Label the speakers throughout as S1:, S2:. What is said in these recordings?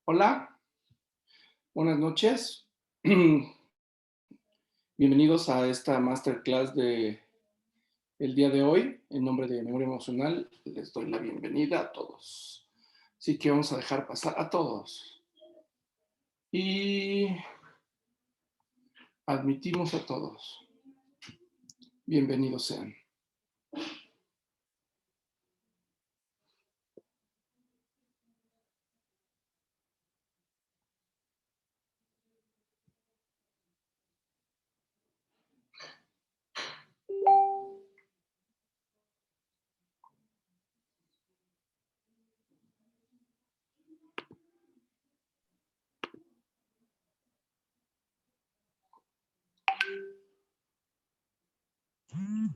S1: Hola, buenas noches. Bienvenidos a esta masterclass de el día de hoy. En nombre de Memoria Emocional, les doy la bienvenida a todos. Así que vamos a dejar pasar a todos. Y admitimos a todos. Bienvenidos sean.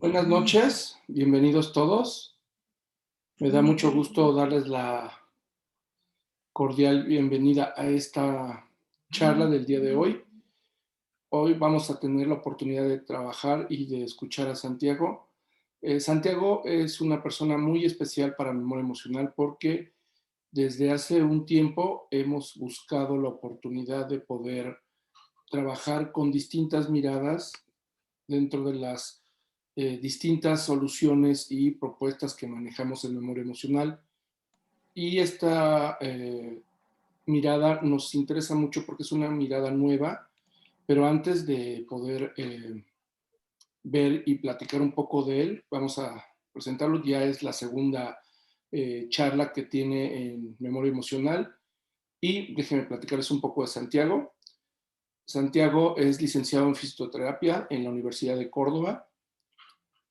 S1: Buenas noches, bienvenidos todos. Me da mucho gusto darles la cordial bienvenida a esta charla del día de hoy. Hoy vamos a tener la oportunidad de trabajar y de escuchar a Santiago. Santiago es una persona muy especial para Memoria Emocional porque desde hace un tiempo hemos buscado la oportunidad de poder trabajar con distintas miradas dentro de las distintas soluciones y propuestas que manejamos en Memoria Emocional. Y esta mirada nos interesa mucho porque es una mirada nueva, pero antes de poder ver y platicar un poco de él, vamos a presentarlo. Ya es la segunda charla que tiene en Memoria Emocional. Y déjenme platicarles un poco de Santiago. Santiago es licenciado en fisioterapia en la Universidad de Córdoba.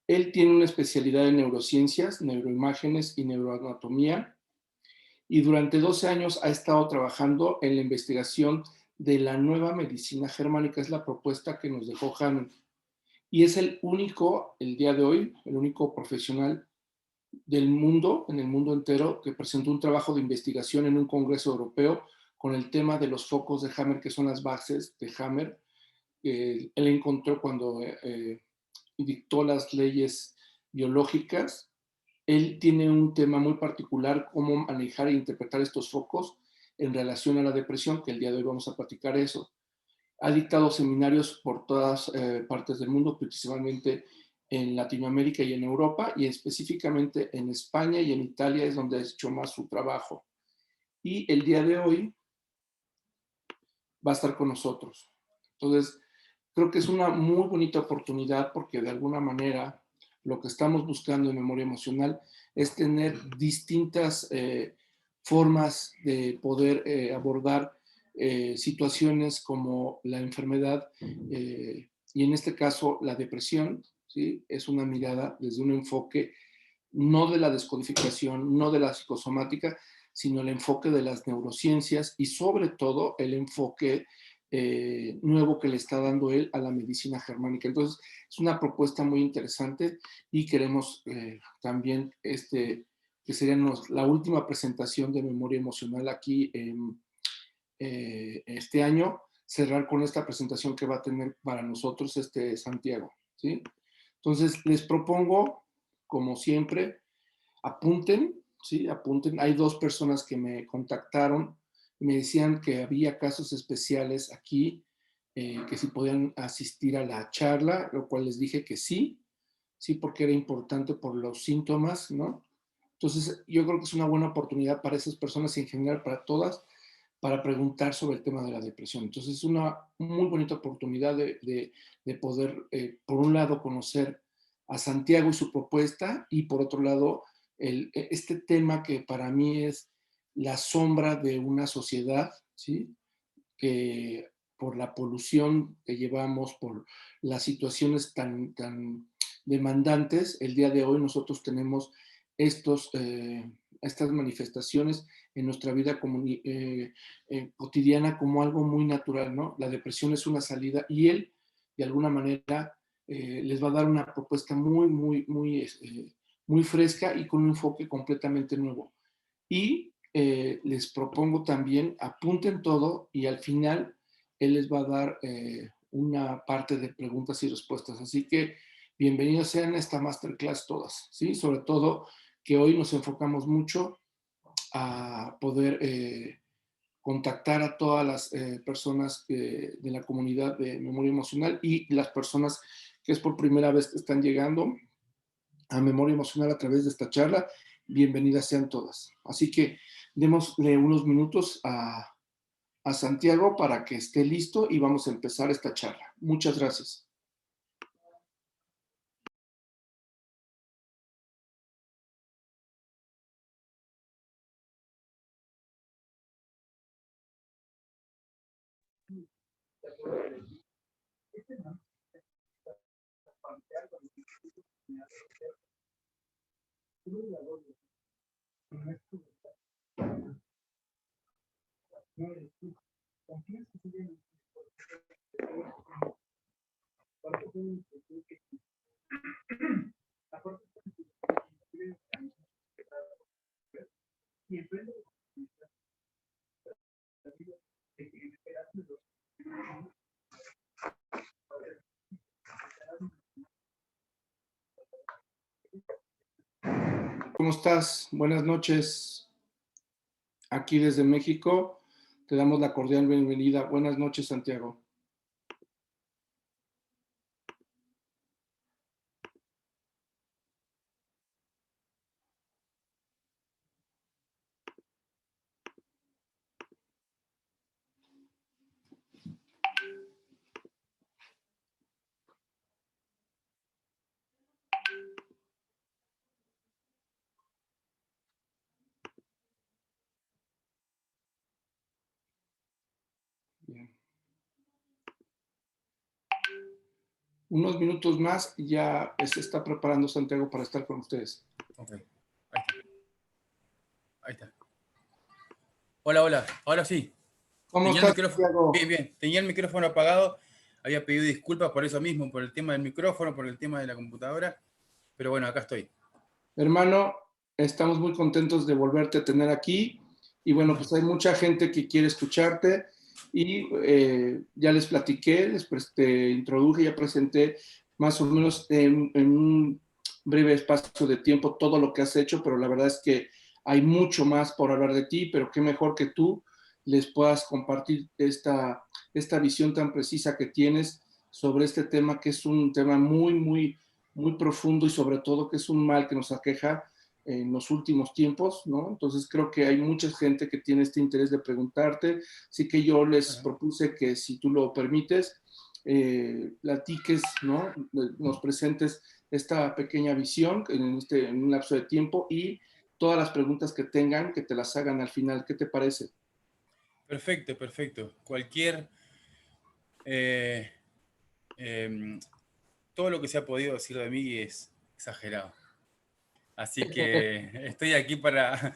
S1: Él tiene una especialidad en neurociencias, neuroimágenes y neuroanatomía. Y durante 12 años ha estado trabajando en la investigación de la nueva medicina germánica. Es la propuesta que nos dejó Hahnemann. Y es el único, el día de hoy, el único profesional del mundo, en el mundo entero, que presentó un trabajo de investigación en un congreso europeo con el tema de los focos de Hammer, que son las bases de Hammer. Él encontró cuando dictó las leyes biológicas. Él tiene un tema muy particular, cómo manejar e interpretar estos focos en relación a la depresión, que el día de hoy vamos a platicar eso. Ha dictado seminarios por todas partes del mundo, principalmente en Latinoamérica y en Europa, y específicamente en España y en Italia es donde ha hecho más su trabajo. Y el día de hoy va a estar con nosotros. Entonces, creo que es una muy bonita oportunidad porque de alguna manera lo que estamos buscando en Memoria Emocional es tener distintas formas de poder abordar situaciones como la enfermedad y en este caso la depresión. ¿Sí? Es una mirada desde un enfoque no de la descodificación, no de la psicosomática, sino el enfoque de las neurociencias y sobre todo el enfoque nuevo que le está dando él a la medicina germánica. Entonces, es una propuesta muy interesante y queremos también que sería la última presentación de Memoria Emocional aquí en este año, cerrar con esta presentación que va a tener para nosotros Santiago. ¿Sí? Entonces, les propongo, como siempre, apunten, ¿sí? Apunten. Hay dos personas que me contactaron y me decían que había casos especiales aquí, que si podían asistir a la charla, lo cual les dije que sí, sí, porque era importante por los síntomas, ¿no? Entonces, yo creo que es una buena oportunidad para esas personas y en general para todas, para preguntar sobre el tema de la depresión. Entonces, es una muy bonita oportunidad de poder, por un lado, conocer a Santiago y su propuesta, y por otro lado, este tema que para mí es la sombra de una sociedad, ¿sí? Que por la polución que llevamos, por las situaciones tan demandantes, el día de hoy nosotros tenemos estas manifestaciones en nuestra vida cotidiana como algo muy natural, ¿no? La depresión es una salida y él, de alguna manera, les va a dar una propuesta muy fresca y con un enfoque completamente nuevo. Y les propongo también, apunten todo y al final él les va a dar una parte de preguntas y respuestas. Así que bienvenidos sean a esta masterclass todas, ¿sí? Sobre todo que hoy nos enfocamos mucho a poder contactar a todas las personas de la comunidad de memoria emocional y las personas que es por primera vez que están llegando a memoria emocional a través de esta charla. Bienvenidas sean todas. Así que démosle unos minutos a Santiago para que esté listo y vamos a empezar esta charla. Muchas gracias. ¿Cómo estás? Buenas noches. Aquí desde México te damos la cordial bienvenida. Buenas noches, Santiago. Bien. Unos minutos más y ya se está preparando Santiago para estar con ustedes.
S2: Ok, ahí está. Ahí está. Hola, hola. Ahora sí.
S1: ¿Cómo
S2: Tenía el
S1: estás,
S2: micrófono.
S1: Santiago?
S2: Bien, bien. Tenía el micrófono apagado. Había pedido disculpas por eso mismo, por el tema del micrófono, por el tema de la computadora. Pero bueno, acá estoy.
S1: Hermano, estamos muy contentos de volverte a tener aquí. Y bueno, pues hay mucha gente que quiere escucharte. Y ya les platiqué, te introduje, ya presenté más o menos en un breve espacio de tiempo todo lo que has hecho, pero la verdad es que hay mucho más por hablar de ti, pero qué mejor que tú les puedas compartir esta visión tan precisa que tienes sobre este tema, que es un tema muy profundo y sobre todo que es un mal que nos aqueja en los últimos tiempos, ¿no? Entonces creo que hay mucha gente que tiene este interés de preguntarte, así que yo les propuse que si tú lo permites, platiques, ¿no? Nos presentes esta pequeña visión en un lapso de tiempo y todas las preguntas que tengan, que te las hagan al final. ¿Qué te parece?
S2: Perfecto, perfecto. Cualquier... eh, todo lo que se ha podido decir de mí es exagerado. Así que estoy aquí para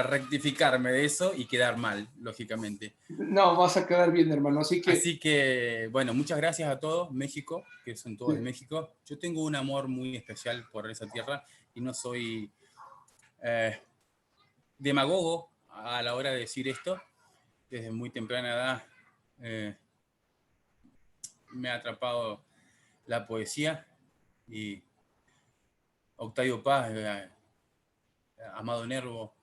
S2: rectificarme de eso y quedar mal, lógicamente.
S1: No, vas a quedar bien, hermano. Así que
S2: Así que, bueno, muchas gracias a todos, México, que son todos de
S1: sí.
S2: México. Yo tengo un amor muy especial por esa tierra y no soy eh, demagogo a la hora de decir esto. Desde muy temprana edad eh, me ha atrapado la poesía y Octavio Paz, Amado Nervo,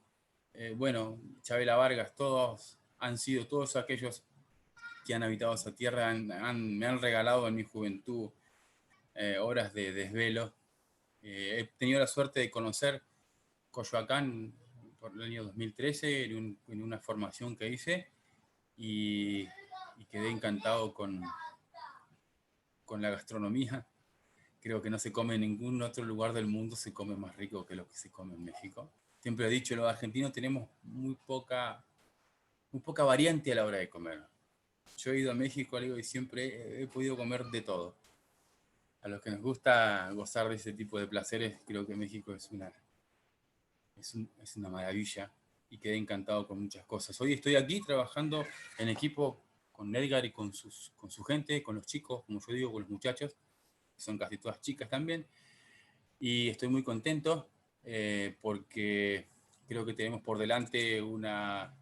S2: bueno, Chabela Vargas, todos han sido todos aquellos que han habitado esa tierra, me han regalado en mi juventud horas de desvelo. He tenido la suerte de conocer Coyoacán por el año 2013 en una formación que hice y, y quedé encantado con la gastronomía. Creo que no se come en ningún otro lugar del mundo, se come más rico que lo que se come en México. Siempre he dicho, los argentinos tenemos muy poca variante a la hora de comer. Yo he ido a México, y siempre he podido comer de todo. A los que nos gusta gozar de ese tipo de placeres, creo que México es una maravilla y quedé encantado con muchas cosas. Hoy estoy aquí trabajando en equipo con Edgar y con su gente, con los chicos, como yo digo, con los muchachos, que son casi todas chicas también, y estoy muy contento porque creo que tenemos por delante una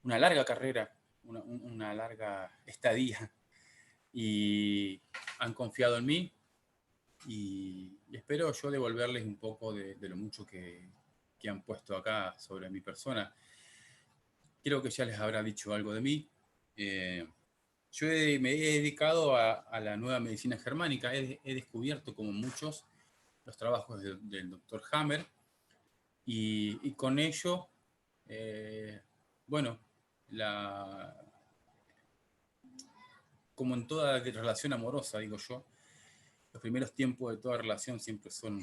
S2: larga carrera, una larga estadía, y han confiado en mí y espero yo devolverles un poco de lo mucho que han puesto acá sobre mi persona. Creo que ya les habrá dicho algo de mí. Yo me he dedicado a la nueva medicina germánica. He descubierto, como muchos, los trabajos del doctor Hammer y con ello, bueno, como en toda relación amorosa, digo yo, los primeros tiempos de toda relación siempre son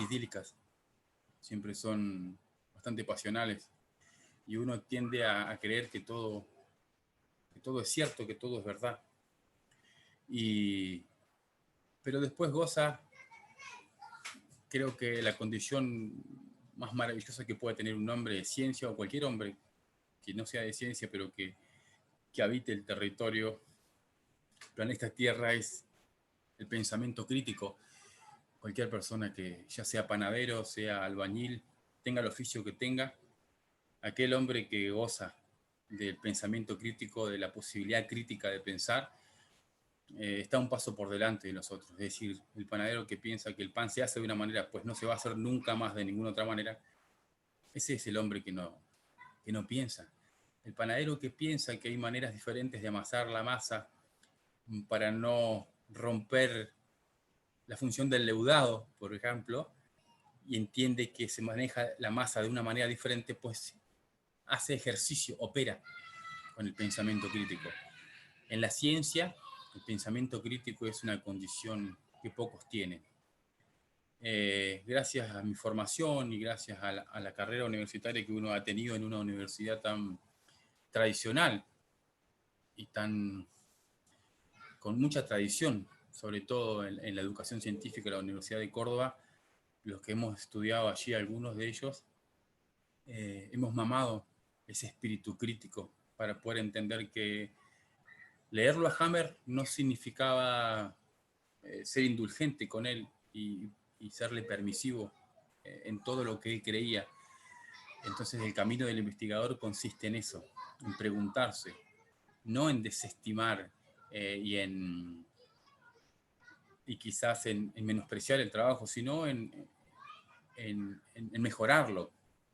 S2: idílicas, siempre son bastante pasionales y uno tiende a creer que todo es cierto, que todo es verdad. Pero después goza, creo que la condición más maravillosa que puede tener un hombre de ciencia o cualquier hombre que no sea de ciencia, pero que habite el territorio, planeta Tierra, es el pensamiento crítico. Cualquier persona que ya sea panadero, sea albañil, tenga el oficio que tenga, aquel hombre que goza del pensamiento crítico, de la posibilidad crítica de pensar, está un paso por delante de nosotros. Es decir, el panadero que piensa que el pan se hace de una manera, pues no se va a hacer nunca más de ninguna otra manera, ese es el hombre que no piensa. El panadero que piensa que hay maneras diferentes de amasar la masa para no romper la función del leudado, por ejemplo, y entiende que se maneja la masa de una manera diferente, pues hace ejercicio, opera con el pensamiento crítico. En la ciencia, el pensamiento crítico es una condición que pocos tienen. Gracias a mi formación y gracias a la carrera universitaria que uno ha tenido en una universidad tan tradicional y con mucha tradición, sobre todo en la educación científica de la Universidad de Córdoba, los que hemos estudiado allí, algunos de ellos, hemos mamado ese espíritu crítico para poder entender que leerlo a Hammer no significaba ser indulgente con él y serle permisivo en todo lo que él creía. Entonces el camino del investigador consiste en eso, en preguntarse, no en desestimar y quizás en menospreciar el trabajo, sino en mejorarlo,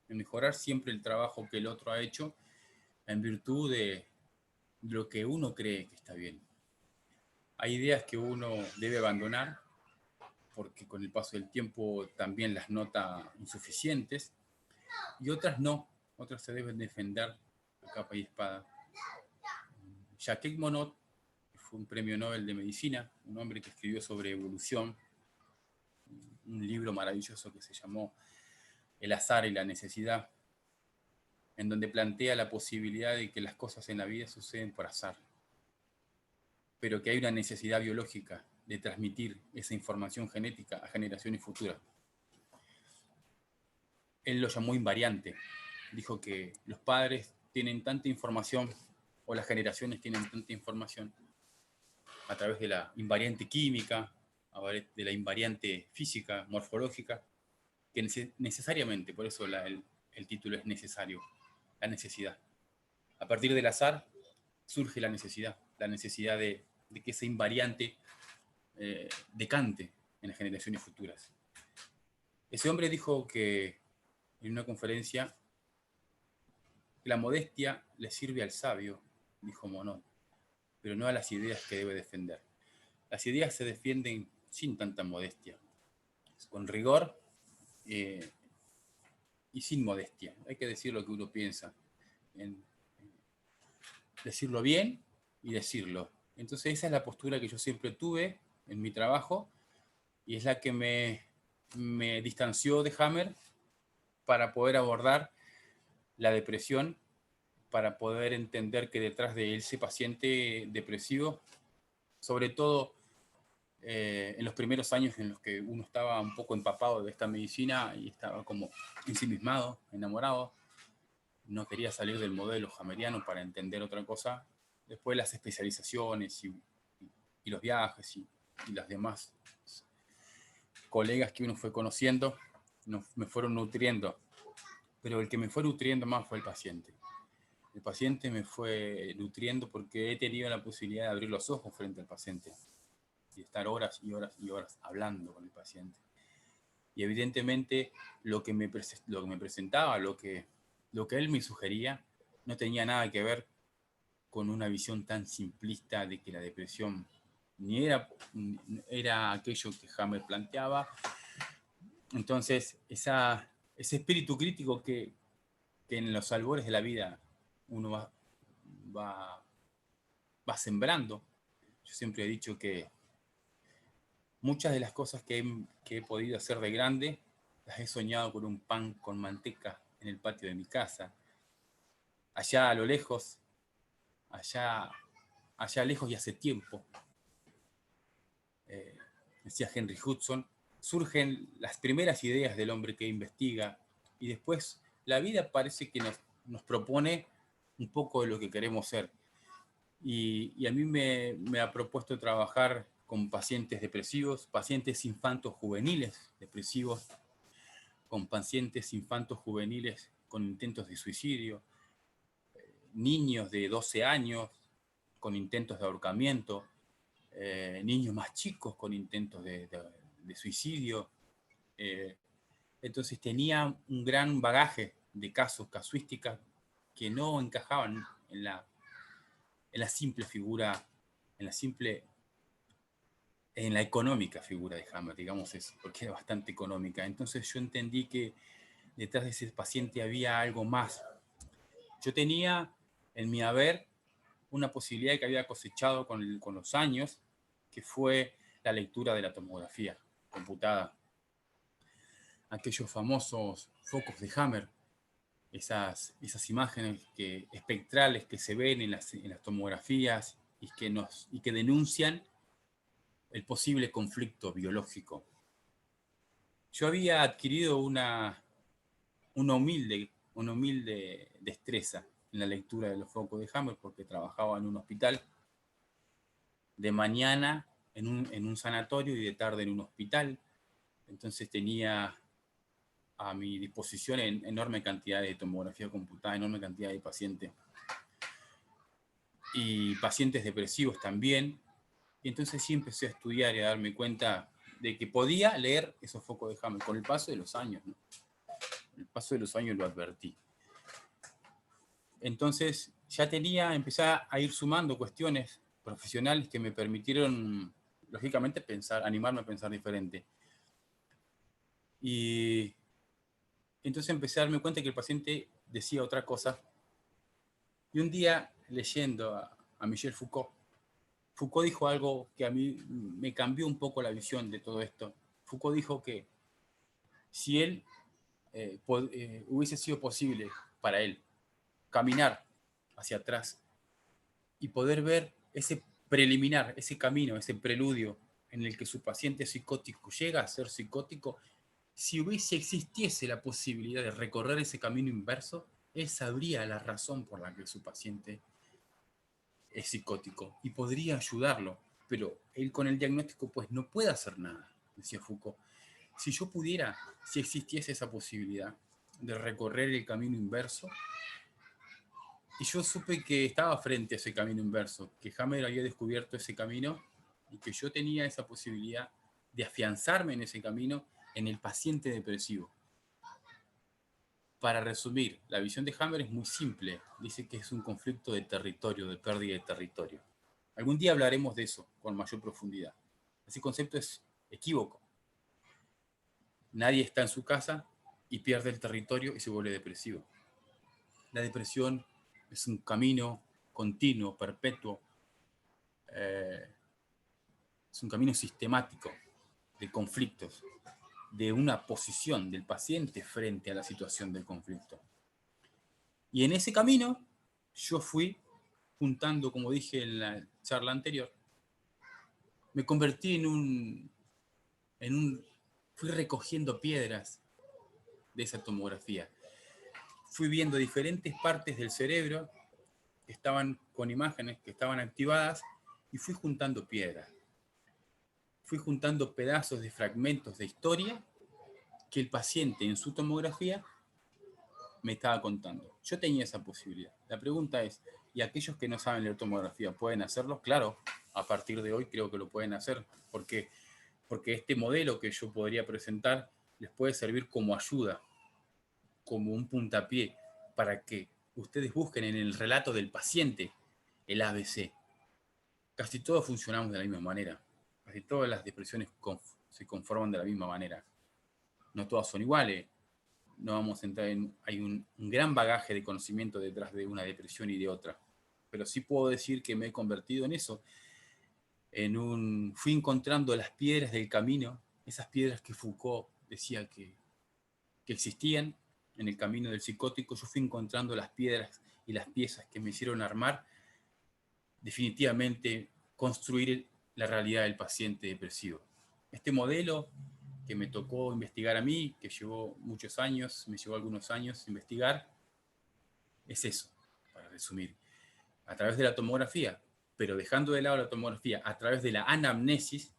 S2: en mejorar siempre el trabajo que el otro ha hecho en virtud de lo que uno cree que está bien. Hay ideas que uno debe abandonar porque con el paso del tiempo también las nota insuficientes y otras no, otras se deben defender a capa y espada. Jacques Monod fue un premio Nobel de Medicina, un hombre que escribió sobre evolución, un libro maravilloso que se llamó El azar y la necesidad, en donde plantea la posibilidad de que las cosas en la vida suceden por azar, pero que hay una necesidad biológica de transmitir esa información genética a generaciones futuras. Él lo llamó invariante. Dijo que los padres tienen tanta información, o las generaciones tienen tanta información, a través de la invariante química, de la invariante física, morfológica, que necesariamente, por eso el título es necesario, la necesidad. A partir del azar surge la necesidad de que esa invariante decante en las generaciones futuras. Ese hombre dijo que en una conferencia que la modestia le sirve al sabio, dijo Monod, pero no a las ideas que debe defender. Las ideas se defienden sin tanta modestia, con rigor y sin modestia. Hay que decir lo que uno piensa, decirlo bien y decirlo. Entonces esa es la postura que yo siempre tuve en mi trabajo y es la que me distanció de Hammer para poder abordar la depresión, para poder entender que detrás de ese paciente depresivo, sobre todo en los primeros años en los que uno estaba un poco empapado de esta medicina y estaba como ensimismado, enamorado, no quería salir del modelo hammeriano para entender otra cosa. Después las especializaciones y los viajes y las demás colegas que uno fue conociendo me fueron nutriendo, pero el que me fue nutriendo más fue el paciente. El paciente me fue nutriendo porque he tenido la posibilidad de abrir los ojos frente al paciente y estar horas y horas y horas hablando con el paciente. Y evidentemente lo que me presentaba, lo que él me sugería, no tenía nada que ver con una visión tan simplista de que la depresión ni era aquello que Hammer planteaba. Entonces, ese espíritu crítico que en los albores de la vida uno va, va sembrando. Yo siempre he dicho que muchas de las cosas que he podido hacer de grande las he soñado con un pan con manteca en el patio de mi casa. Allá a lo lejos, allá lejos y hace tiempo, decía Henry Hudson, surgen las primeras ideas del hombre que investiga y después la vida parece que nos propone un poco de lo que queremos ser. Y a mí me ha propuesto trabajar con pacientes depresivos, pacientes infantos juveniles depresivos, con pacientes infantos juveniles con intentos de suicidio, niños de 12 años con intentos de ahorcamiento, niños más chicos con intentos de suicidio. Entonces tenía un gran bagaje de casos, casuísticas, que no encajaban en la simple figura, en la económica figura de Hammer, digamos eso, porque era bastante económica. Entonces yo entendí que detrás de ese paciente había algo más. Yo tenía en mi haber una posibilidad que había cosechado con los años, que fue la lectura de la tomografía computada. Aquellos famosos focos de Hammer, esas imágenes espectrales que se ven en las tomografías y que denuncian el posible conflicto biológico. Yo había adquirido una humilde destreza en la lectura de los focos de Hammer porque trabajaba en un hospital, de mañana en un sanatorio y de tarde en un hospital. Entonces tenía a mi disposición enorme cantidad de tomografía computada, enorme cantidad de pacientes. Y pacientes depresivos también. Y entonces sí empecé a estudiar y a darme cuenta de que podía leer esos focos de Hammer con el paso de los años, ¿no? El paso de los años lo advertí. Entonces ya empecé a ir sumando cuestiones profesionales que me permitieron, lógicamente, animarme a pensar diferente. Y entonces empecé a darme cuenta que el paciente decía otra cosa. Y un día, leyendo a Michel Foucault, Foucault dijo algo que a mí me cambió un poco la visión de todo esto. Foucault dijo que si él hubiese sido posible para él caminar hacia atrás y poder ver ese preliminar, ese camino, ese preludio en el que su paciente psicótico llega a ser psicótico, si existiese la posibilidad de recorrer ese camino inverso, él sabría la razón por la que su paciente es psicótico y podría ayudarlo, pero él con el diagnóstico pues no puede hacer nada, decía Foucault. Si yo pudiera, si existiese esa posibilidad de recorrer el camino inverso, y yo supe que estaba frente a ese camino inverso, que Hammer había descubierto ese camino y que yo tenía esa posibilidad de afianzarme en ese camino en el paciente depresivo. Para resumir, la visión de Hammer es muy simple. Dice que es un conflicto de territorio, de pérdida de territorio. Algún día hablaremos de eso con mayor profundidad. Ese concepto es equívoco. Nadie está en su casa y pierde el territorio y se vuelve depresivo. La depresión es un camino continuo, perpetuo, es un camino sistemático de conflictos, de una posición del paciente frente a la situación del conflicto. Y en ese camino yo fui juntando, como dije en la charla anterior, me convertí fui recogiendo piedras de esa tomografía. Fui viendo diferentes partes del cerebro que estaban con imágenes, que estaban activadas, y fui juntando piedras. Fui juntando pedazos de fragmentos de historia que el paciente en su tomografía me estaba contando. Yo tenía esa posibilidad. La pregunta es, ¿y aquellos que no saben leer tomografía pueden hacerlo? Claro, a partir de hoy creo que lo pueden hacer, porque este modelo que yo podría presentar les puede servir como ayuda, como un puntapié, para que ustedes busquen en el relato del paciente el ABC. Casi todos funcionamos de la misma manera. Casi todas las depresiones se conforman de la misma manera. No todas son iguales. No vamos a entrar en... Hay un gran bagaje de conocimiento detrás de una depresión y de otra. Pero sí puedo decir que me he convertido en eso. Fui encontrando las piedras del camino, esas piedras que Foucault decía que existían en el camino del psicótico. Yo fui encontrando las piedras y las piezas que me hicieron armar definitivamente construir la realidad del paciente depresivo. Este modelo que me tocó investigar a mí, que llevó muchos años, me llevó algunos años investigar, es eso, para resumir, a través de la tomografía, pero dejando de lado la tomografía, a través de la anamnesis,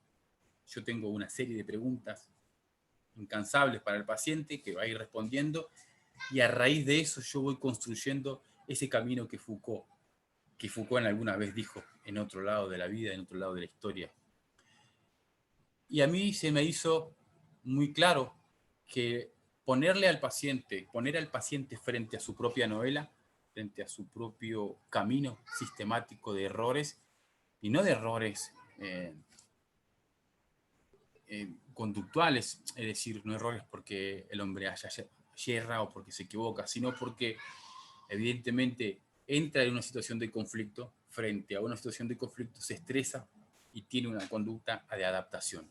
S2: yo tengo una serie de preguntas incansables para el paciente que va a ir respondiendo, y a raíz de eso yo voy construyendo ese camino que Foucault en alguna vez dijo, en otro lado de la vida, en otro lado de la historia. Y a mí se me hizo muy claro que poner al paciente frente a su propia novela, frente a su propio camino sistemático de errores, y no de errores conductuales, es decir, no errores porque el hombre yerra o porque se equivoca, sino porque evidentemente entra en una situación de conflicto, frente a una situación de conflicto se estresa y tiene una conducta de adaptación.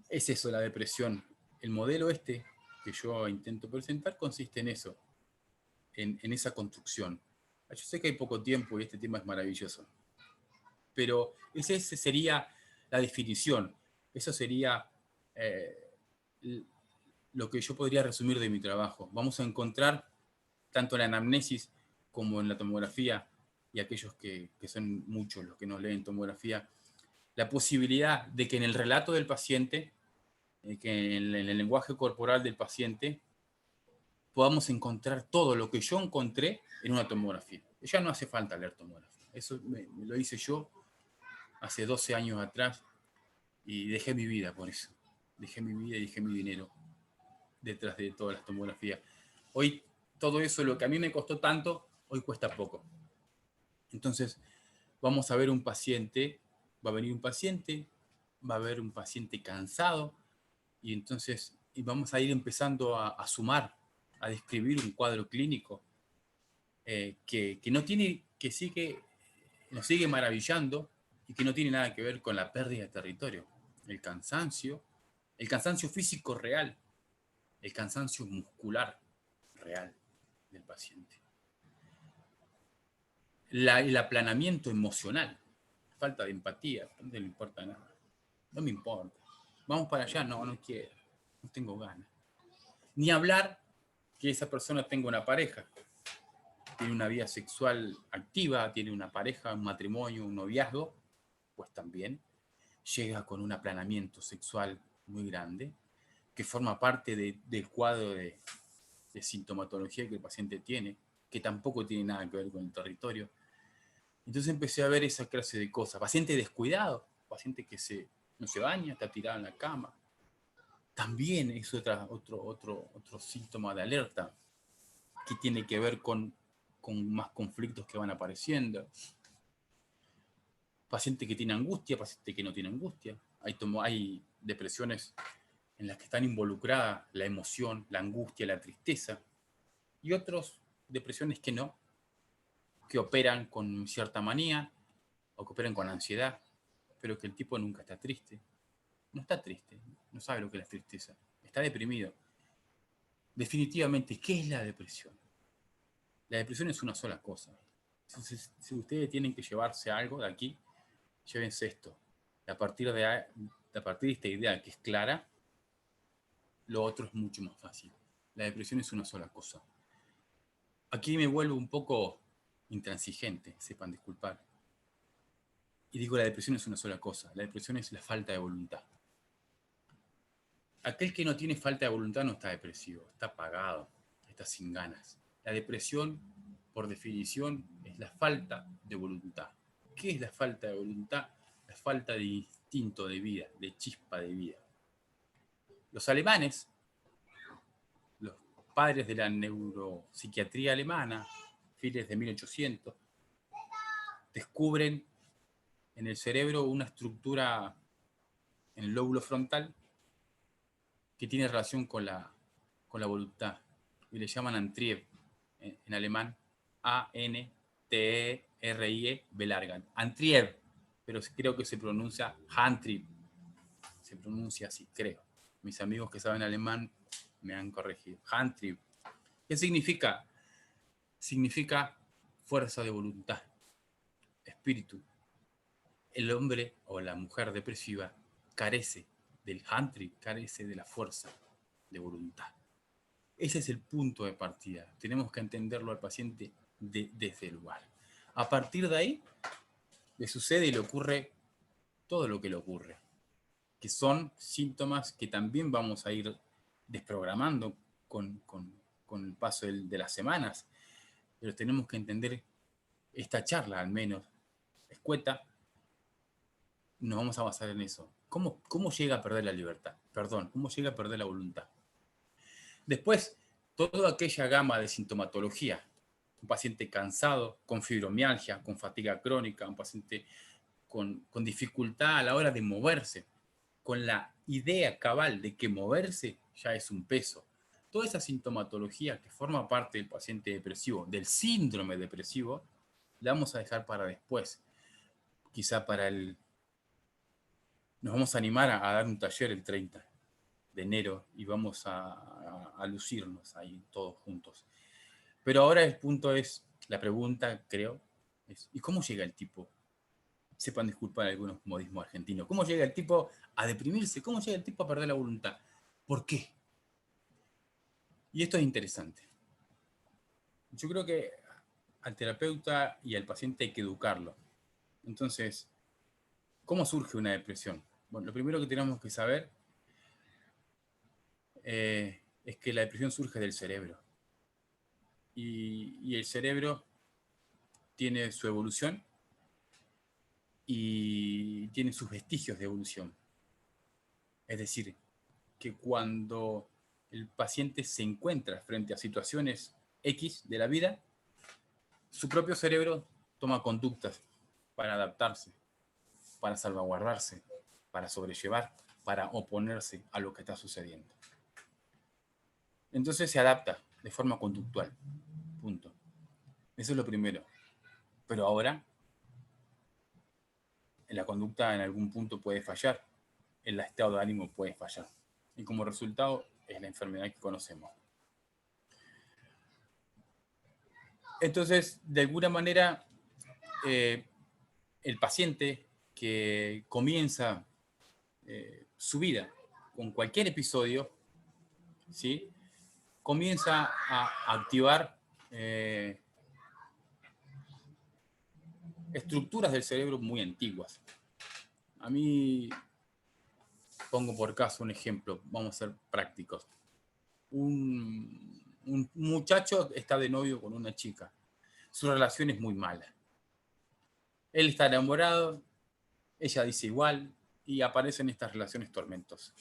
S2: Es eso la depresión. El modelo que yo intento presentar consiste en eso, en esa construcción. Yo sé que hay poco tiempo y este tema es maravilloso, pero esa sería la definición. Eso sería lo que yo podría resumir de mi trabajo. Vamos a encontrar, tanto en la anamnesis como en la tomografía, y aquellos que son muchos los que nos leen tomografía, la posibilidad de que en el relato del paciente, que en el lenguaje corporal del paciente, podamos encontrar todo lo que yo encontré en una tomografía. Ya no hace falta leer tomografía. Eso me lo hice yo hace 12 años atrás y dejé mi vida por eso. Dejé mi vida y dejé mi dinero detrás de todas las tomografías. Hoy todo eso, lo que a mí me costó tanto, hoy cuesta poco. Entonces, vamos a ver un paciente, va a venir un paciente, va a haber un paciente cansado, y entonces vamos a ir empezando a sumar, a describir un cuadro clínico que no tiene, nos sigue maravillando y que no tiene nada que ver con la pérdida de territorio. El cansancio físico real, el cansancio muscular real del paciente. El aplanamiento emocional, falta de empatía, no le importa nada. No me importa. Vamos para allá, no quiero, no tengo ganas. Ni hablar que esa persona tenga una pareja, tiene una vida sexual activa, tiene una pareja, un matrimonio, un noviazgo, pues también llega con un aplanamiento sexual muy grande, que forma parte del cuadro de sintomatología que el paciente tiene, que tampoco tiene nada que ver con el territorio. Entonces empecé a ver esa clase de cosas. Paciente descuidado, paciente que no se baña, está tirado en la cama. También es otro síntoma de alerta que tiene que ver con más conflictos que van apareciendo. Paciente que tiene angustia, paciente que no tiene angustia. Hay depresiones en las que están involucradas la emoción, la angustia, la tristeza. Y otras depresiones que no, que operan con cierta manía o que operan con ansiedad, pero que el tipo nunca está triste. No está triste, no sabe lo que es la tristeza, está deprimido. Definitivamente, ¿qué es la depresión? La depresión es una sola cosa. Si ustedes tienen que llevarse algo de aquí, llévense esto. A partir de esta idea que es clara, lo otro es mucho más fácil. La depresión es una sola cosa. Aquí me vuelvo un poco intransigente, sepan disculpar. Y digo, la depresión es una sola cosa. La depresión es la falta de voluntad. Aquel que no tiene falta de voluntad no está depresivo, está apagado, está sin ganas. La depresión, por definición, es la falta de voluntad. ¿Qué es la falta de voluntad? La falta de instinto de vida, de chispa de vida. Los alemanes, los padres de la neuropsiquiatría alemana, fines de 1800, descubren en el cerebro una estructura en el lóbulo frontal que tiene relación con la voluntad, y le llaman Antrieb, en alemán, A-N-T-E-R-I-E, B larga. Antrieb, pero creo que se pronuncia Antrieb, se pronuncia así, creo. Mis amigos que saben alemán me han corregido. Antrieb. ¿Qué significa? Significa fuerza de voluntad, espíritu. El hombre o la mujer depresiva carece del Antrieb, carece de la fuerza de voluntad. Ese es el punto de partida. Tenemos que entenderlo al paciente desde el lugar. A partir de ahí, le sucede y le ocurre todo lo que le ocurre, que son síntomas que también vamos a ir desprogramando con el paso de las semanas. Pero tenemos que entender esta charla, al menos, escueta, nos vamos a basar en eso. ¿Cómo llega a perder la libertad? Perdón, ¿cómo llega a perder la voluntad? Después, toda aquella gama de sintomatología, un paciente cansado, con fibromialgia, con fatiga crónica, un paciente con dificultad a la hora de moverse, con la idea cabal de que moverse ya es un peso. Toda esa sintomatología que forma parte del paciente depresivo, del síndrome depresivo, la vamos a dejar para después. Quizá nos vamos a animar a dar un taller el 30 de enero y vamos a lucirnos ahí todos juntos. Pero ahora el punto es, la pregunta creo, es ¿y cómo llega el tipo? Sepan disculpar algunos modismos argentinos. ¿Cómo llega el tipo a deprimirse? ¿Cómo llega el tipo a perder la voluntad? ¿Por qué? Y esto es interesante. Yo creo que al terapeuta y al paciente hay que educarlo. Entonces, ¿cómo surge una depresión? Bueno, lo primero que tenemos que saber es que la depresión surge del cerebro. Y el cerebro tiene su evolución y tiene sus vestigios de evolución. Es decir, que cuando el paciente se encuentra frente a situaciones X de la vida, su propio cerebro toma conductas para adaptarse, para salvaguardarse, para sobrellevar, para oponerse a lo que está sucediendo. Entonces se adapta de forma conductual. Punto. Eso es lo primero. Pero ahora, la conducta en algún punto puede fallar, el estado de ánimo puede fallar. Y como resultado es la enfermedad que conocemos. Entonces, de alguna manera, el paciente que comienza su vida con cualquier episodio, ¿sí?, comienza a activar estructuras del cerebro muy antiguas. A mí, pongo por caso un ejemplo, vamos a ser prácticos. Un muchacho está de novio con una chica. Su relación es muy mala. Él está enamorado, ella dice igual, y aparecen estas relaciones tormentosas.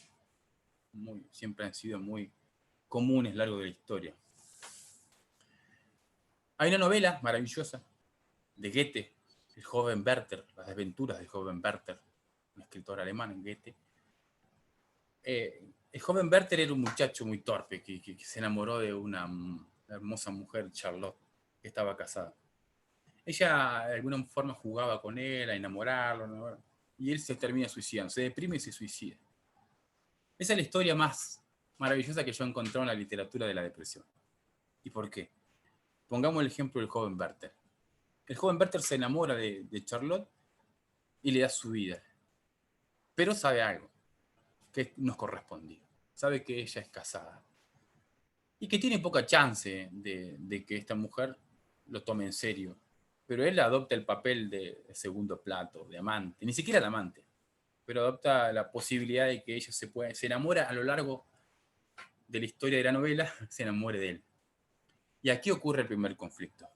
S2: Siempre han sido muy comunes a lo largo de la historia. Hay una novela maravillosa de Goethe, el joven Werther, las desventuras del joven Werther, un escritor alemán, Goethe. El joven Werther era un muchacho muy torpe que se enamoró de una hermosa mujer, Charlotte, que estaba casada. Ella de alguna forma jugaba con él, a enamorarlo, ¿no? Y él se termina suicidando, se deprime y se suicida. Esa es la historia más maravillosa que yo he encontrado en la literatura de la depresión. ¿Y por qué? Pongamos el ejemplo del joven Werther. El joven Werther se enamora de Charlotte y le da su vida. Pero sabe algo, que no es correspondido. Sabe que ella es casada. Y que tiene poca chance de que esta mujer lo tome en serio. Pero él adopta el papel de segundo plato, de amante. Ni siquiera de amante. Pero adopta la posibilidad de que ella se enamora a lo largo de la historia de la novela, se enamore de él. Y aquí ocurre el primer conflicto.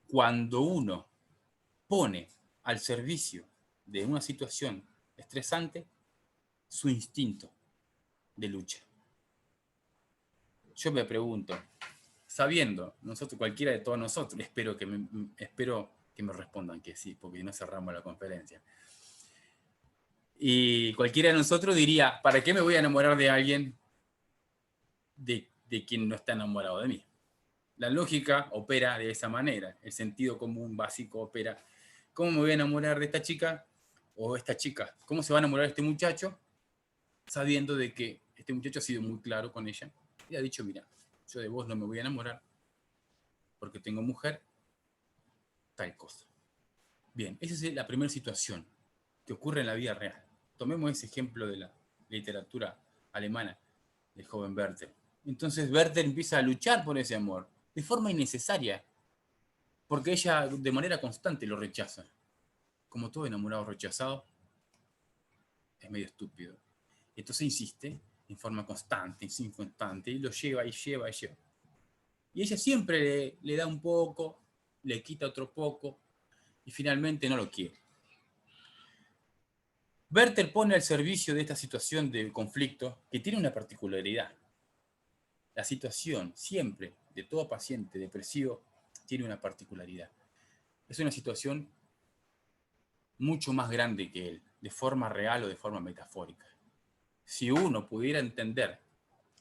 S2: Cuando uno pone al servicio de una situación estresante su instinto de lucha. yo me pregunto, sabiendo, nosotros, cualquiera de todos nosotros, espero que me respondan que sí, porque no cerramos la conferencia. Y cualquiera de nosotros diría, ¿para qué me voy a enamorar de alguien de quien no está enamorado de mí? La lógica opera de esa manera, el sentido común básico opera. ¿Cómo me voy a enamorar de esta chica o esta chica? ¿Cómo se va a enamorar este muchacho sabiendo de que este muchacho ha sido muy claro con ella y ha dicho, mira, yo de vos no me voy a enamorar porque tengo mujer, tal cosa? Bien, esa es la primera situación que ocurre en la vida real. Tomemos ese ejemplo de la literatura alemana del joven Werther. Entonces Werther empieza a luchar por ese amor de forma innecesaria, porque ella de manera constante lo rechaza. Como todo enamorado rechazado, es medio estúpido. Entonces insiste en forma constante, y lo lleva y lleva y lleva. Y ella siempre le da un poco, le quita otro poco, y finalmente no lo quiere. Werther pone al servicio de esta situación de conflicto que tiene una particularidad. La situación siempre de todo paciente depresivo tiene una particularidad. Es una situación mucho más grande que él, de forma real o de forma metafórica. Si uno pudiera entender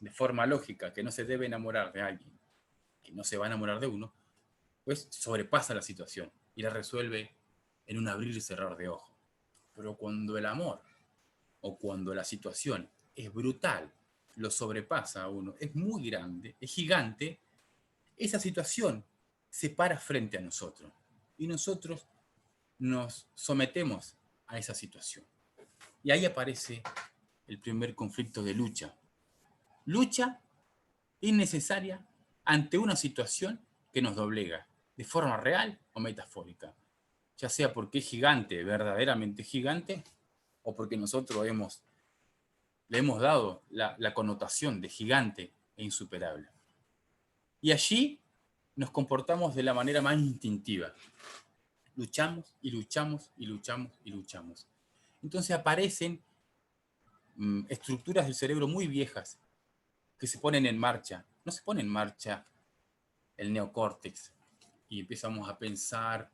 S2: de forma lógica que no se debe enamorar de alguien, que no se va a enamorar de uno, pues sobrepasa la situación y la resuelve en un abrir y cerrar de ojos. Pero cuando el amor o cuando la situación es brutal, lo sobrepasa a uno, es muy grande, es gigante, esa situación se para frente a nosotros y nosotros nos sometemos a esa situación. Y ahí aparece el primer conflicto de lucha. Lucha innecesaria ante una situación que nos doblega, de forma real o metafórica, ya sea porque es gigante, verdaderamente gigante, o porque nosotros le hemos dado la connotación de gigante e insuperable. Y allí nos comportamos de la manera más instintiva. Luchamos y luchamos y luchamos y luchamos. Entonces aparecen estructuras del cerebro muy viejas que se ponen en marcha. No se pone en marcha el neocórtex y empezamos a pensar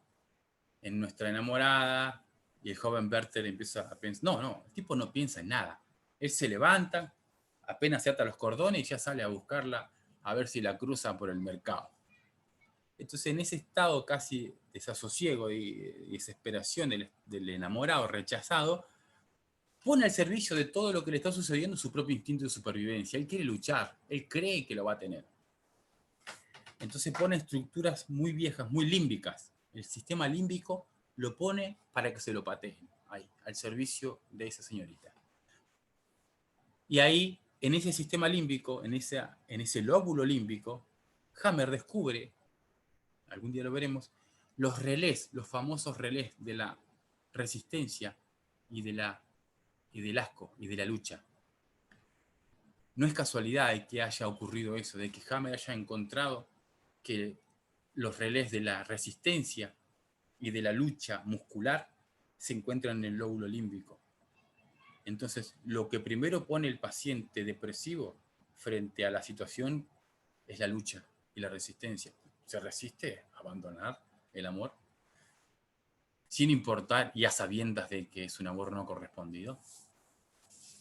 S2: en nuestra enamorada y el joven Werther empieza a pensar, no, el tipo no piensa en nada. Él se levanta, apenas se ata los cordones y ya sale a buscarla a ver si la cruza por el mercado. Entonces en ese estado casi desasosiego y desesperación del enamorado rechazado, pone al servicio de todo lo que le está sucediendo su propio instinto de supervivencia. Él quiere luchar, él cree que lo va a tener. Entonces pone estructuras muy viejas, muy límbicas. El sistema límbico lo pone para que se lo pateen, ahí, al servicio de esa señorita. Y ahí, en ese sistema límbico, en ese lóbulo límbico, Hammer descubre, algún día lo veremos, los relés, los famosos relés de la resistencia y del asco y de la lucha. No es casualidad de que haya ocurrido eso, de que Hammer haya encontrado que los relés de la resistencia y de la lucha muscular se encuentran en el lóbulo límbico. Entonces, lo que primero pone el paciente depresivo frente a la situación es la lucha y la resistencia. Se resiste a abandonar el amor sin importar y a sabiendas de que es un amor no correspondido.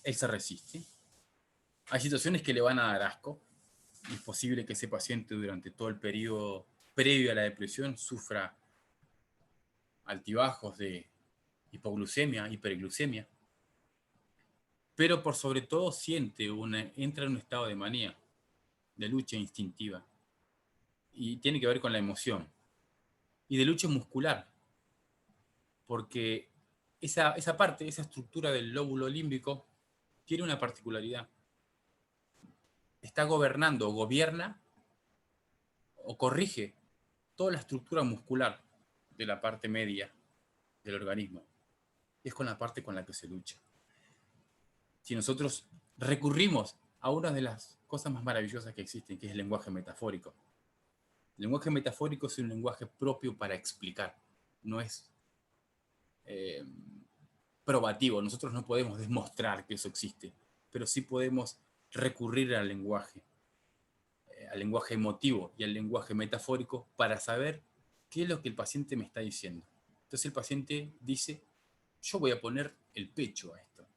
S2: Él se resiste. Hay situaciones que le van a dar asco. Y es posible que ese paciente durante todo el periodo previo a la depresión sufra altibajos de hipoglucemia, hiperglucemia, pero por sobre todo entra en un estado de manía, de lucha instintiva, y tiene que ver con la emoción, y de lucha muscular, porque esa parte, esa estructura del lóbulo límbico, tiene una particularidad. Está gobernando, gobierna o corrige toda la estructura muscular de la parte media del organismo. Es con la parte con la que se lucha. Si nosotros recurrimos a una de las cosas más maravillosas que existen, que es el lenguaje metafórico. El lenguaje metafórico es un lenguaje propio para explicar, no es probativo. Nosotros no podemos demostrar que eso existe, pero sí podemos recurrir al lenguaje. al lenguaje emotivo y al lenguaje metafórico para saber qué es lo que el paciente me está diciendo. Entonces el paciente dice, yo voy a poner el pecho a esto.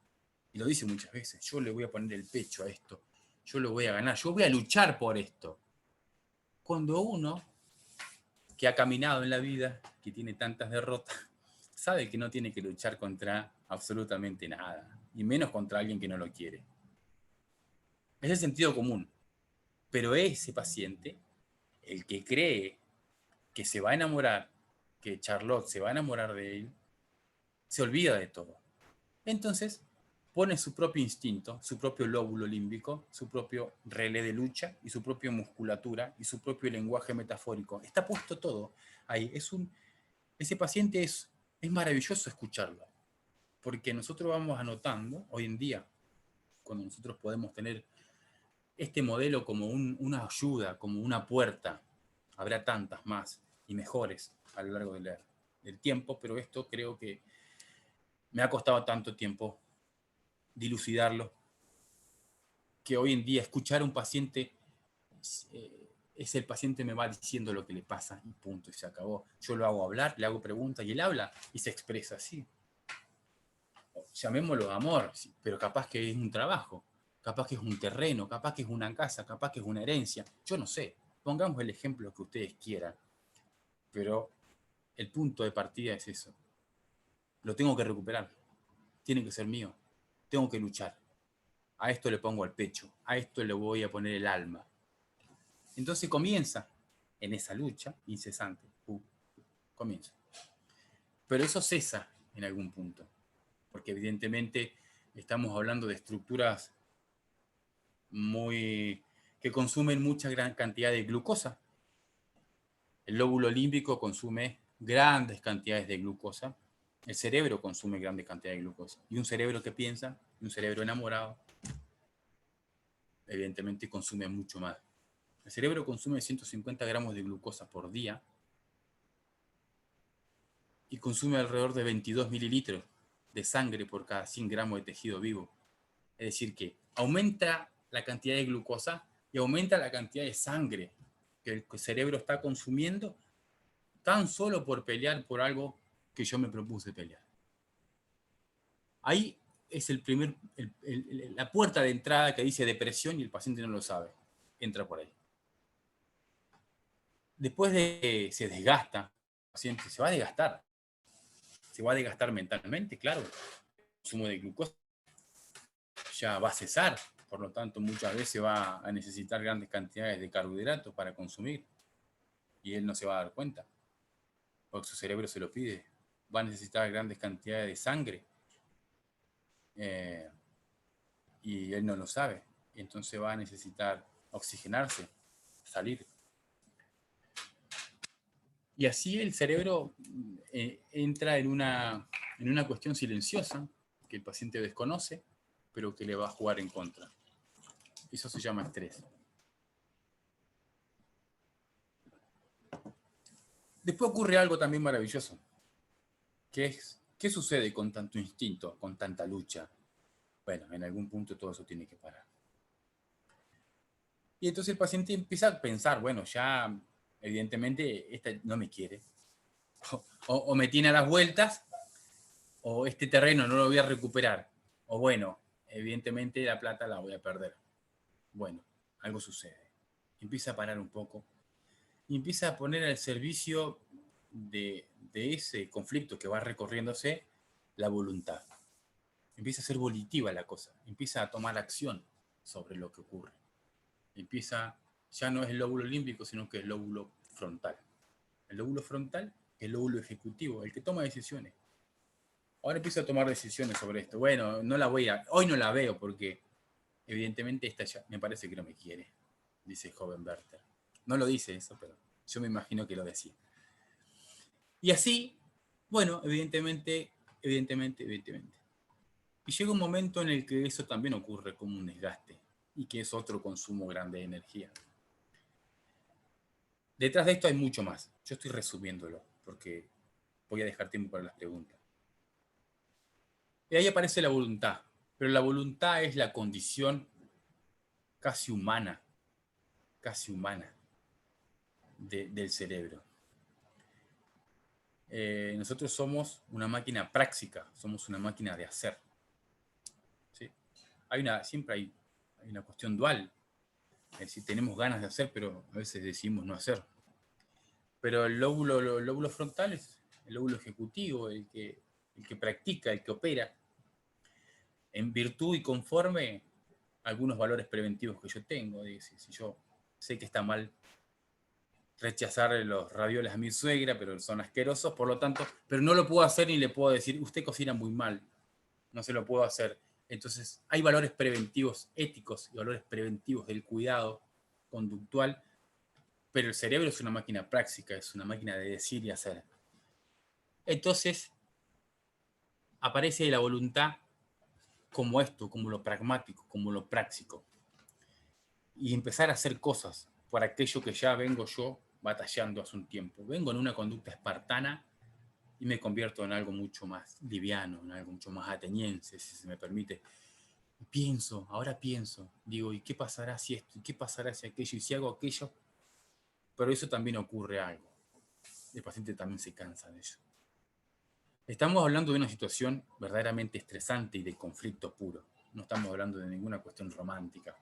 S2: Y lo dice muchas veces, yo le voy a poner el pecho a esto. Yo lo voy a ganar, yo voy a luchar por esto. Cuando uno que ha caminado en la vida, que tiene tantas derrotas, sabe que no tiene que luchar contra absolutamente nada, y menos contra alguien que no lo quiere. Es el sentido común. Pero ese paciente, el que cree que se va a enamorar, que Charlotte se va a enamorar de él, se olvida de todo. Entonces, pone su propio instinto, su propio lóbulo límbico, su propio relé de lucha y su propia musculatura y su propio lenguaje metafórico. Está puesto todo ahí. Ese paciente es maravilloso escucharlo, porque nosotros vamos anotando, hoy en día, cuando nosotros podemos tener este modelo como una ayuda, como una puerta, habrá tantas más y mejores a lo largo del tiempo, pero esto creo que me ha costado tanto tiempo dilucidarlo, que hoy en día escuchar a un paciente es el paciente me va diciendo lo que le pasa y punto, y se acabó. Yo lo hago hablar, le hago preguntas y él habla y se expresa así. Llamémoslo amor, pero capaz que es un trabajo, capaz que es un terreno, capaz que es una casa, capaz que es una herencia, yo no sé. Pongamos el ejemplo que ustedes quieran, pero el punto de partida es eso. Lo tengo que recuperar, tiene que ser mío, tengo que luchar. A esto le pongo el pecho, a esto le voy a poner el alma. Entonces comienza en esa lucha incesante, comienza. Pero eso cesa en algún punto, porque evidentemente estamos hablando de estructuras que consumen mucha gran cantidad de glucosa. El lóbulo límbico consume grandes cantidades de glucosa. El cerebro consume grandes cantidades de glucosa. Y un cerebro que piensa, un cerebro enamorado, evidentemente consume mucho más. El cerebro consume 150 gramos de glucosa por día y consume alrededor de 22 mililitros de sangre por cada 100 gramos de tejido vivo. Es decir, que aumenta la cantidad de glucosa y aumenta la cantidad de sangre que el cerebro está consumiendo tan solo por pelear por algo que yo me propuse pelear. Ahí es la puerta de entrada que dice depresión y el paciente no lo sabe. Entra por ahí. Después de que se desgasta, el paciente se va a desgastar. Se va a desgastar mentalmente, claro. El consumo de glucosa ya va a cesar. Por lo tanto, muchas veces va a necesitar grandes cantidades de carbohidratos para consumir. Y él no se va a dar cuenta. Porque su cerebro se lo pide. Va a necesitar grandes cantidades de sangre. Y él no lo sabe. Y entonces va a necesitar oxigenarse, salir. Y así el cerebro entra en una cuestión silenciosa que el paciente desconoce, pero que le va a jugar en contra. Eso se llama estrés. Después ocurre algo también maravilloso, que es, ¿qué sucede con tanto instinto, con tanta lucha? Bueno, en algún punto todo eso tiene que parar. Y entonces el paciente empieza a pensar, bueno, ya evidentemente esta no me quiere, o me tiene a las vueltas, o este terreno no lo voy a recuperar, o bueno, evidentemente la plata la voy a perder. Bueno, algo sucede. Empieza a parar un poco y empieza a poner al servicio de ese conflicto que va recorriéndose la voluntad. Empieza a ser volitiva la cosa, empieza a tomar acción sobre lo que ocurre. Ya no es el lóbulo límbico, sino que es el lóbulo frontal. El lóbulo frontal es el lóbulo ejecutivo, el que toma decisiones. Ahora empiezo a tomar decisiones sobre esto. Bueno, hoy no la veo porque evidentemente esta ya me parece que no me quiere, dice el joven Werther. No lo dice eso, pero yo me imagino que lo decía. Y así, bueno, evidentemente. Y llega un momento en el que eso también ocurre como un desgaste y que es otro consumo grande de energía. Detrás de esto hay mucho más. Yo estoy resumiéndolo porque voy a dejar tiempo para las preguntas. Y ahí aparece la voluntad, pero la voluntad es la condición casi humana casi humana del cerebro. Nosotros somos una máquina práctica, somos una máquina de hacer. ¿Sí? Siempre hay una cuestión dual. Es decir, tenemos ganas de hacer, pero a veces decidimos no hacer. Pero el lóbulo frontal es el lóbulo ejecutivo, el que practica, el que opera, en virtud y conforme a algunos valores preventivos que yo tengo. Si yo sé que está mal rechazar los ravioles a mi suegra, pero son asquerosos, por lo tanto, pero no lo puedo hacer ni le puedo decir, usted cocina muy mal, no se lo puedo hacer. Entonces, hay valores preventivos éticos y valores preventivos del cuidado conductual, pero el cerebro es una máquina práctica, es una máquina de decir y hacer. Entonces, aparece la voluntad como esto, como lo pragmático, como lo práctico. Y empezar a hacer cosas por aquello que ya vengo yo batallando hace un tiempo. Vengo en una conducta espartana y me convierto en algo mucho más liviano, en algo mucho más ateniense, si se me permite. Ahora pienso, digo, ¿y qué pasará si esto? ¿Y qué pasará si aquello? ¿Y si hago aquello? Pero eso también ocurre algo. El paciente también se cansa de eso. Estamos hablando de una situación verdaderamente estresante y de conflicto puro. No estamos hablando de ninguna cuestión romántica.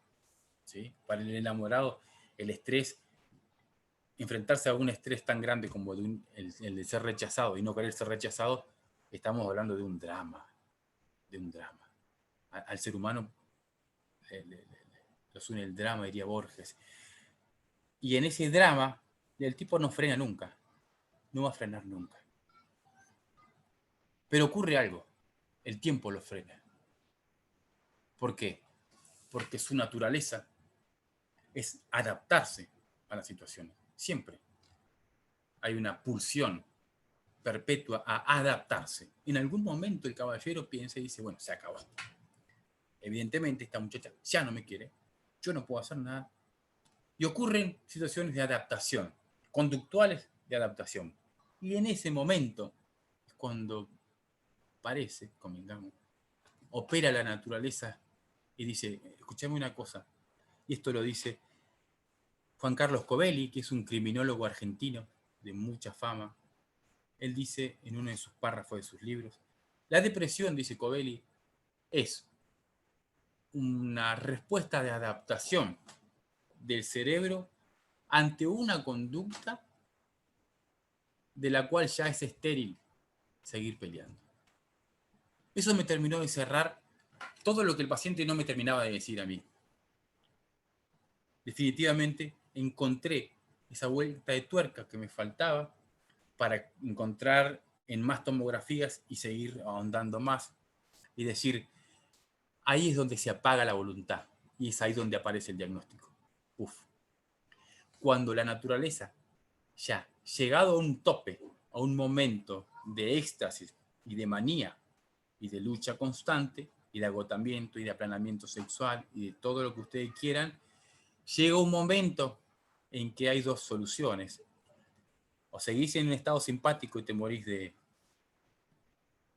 S2: ¿Sí? Para el enamorado, el estrés, enfrentarse a un estrés tan grande como el de ser rechazado y no querer ser rechazado, estamos hablando de un drama. De un drama. Al ser humano los une el drama, diría Borges. Y en ese drama, el tipo no frena nunca. No va a frenar nunca. Pero ocurre algo. El tiempo lo frena. ¿Por qué? Porque su naturaleza es adaptarse a las situaciones. Siempre hay una pulsión perpetua a adaptarse. En algún momento el caballero piensa y dice, bueno, se acabó. Evidentemente esta muchacha ya no me quiere, yo no puedo hacer nada. Y ocurren situaciones de adaptación, conductuales de adaptación. Y en ese momento es cuando parece, convengamos, opera la naturaleza y dice, escúchame una cosa, y esto lo dice Juan Carlos Covelli, que es un criminólogo argentino de mucha fama. Él dice en uno de sus párrafos de sus libros, la depresión, dice Covelli, es una respuesta de adaptación del cerebro ante una conducta de la cual ya es estéril seguir peleando. Eso me terminó de cerrar todo lo que el paciente no me terminaba de decir a mí. Definitivamente encontré esa vuelta de tuerca que me faltaba para encontrar en más tomografías y seguir ahondando más y decir, ahí es donde se apaga la voluntad y es ahí donde aparece el diagnóstico. Cuando la naturaleza, ya llegado a un tope, a un momento de éxtasis y de manía y de lucha constante y de agotamiento y de aplanamiento sexual y de todo lo que ustedes quieran, llega un momento en que hay dos soluciones. O seguís en un estado simpático y te morís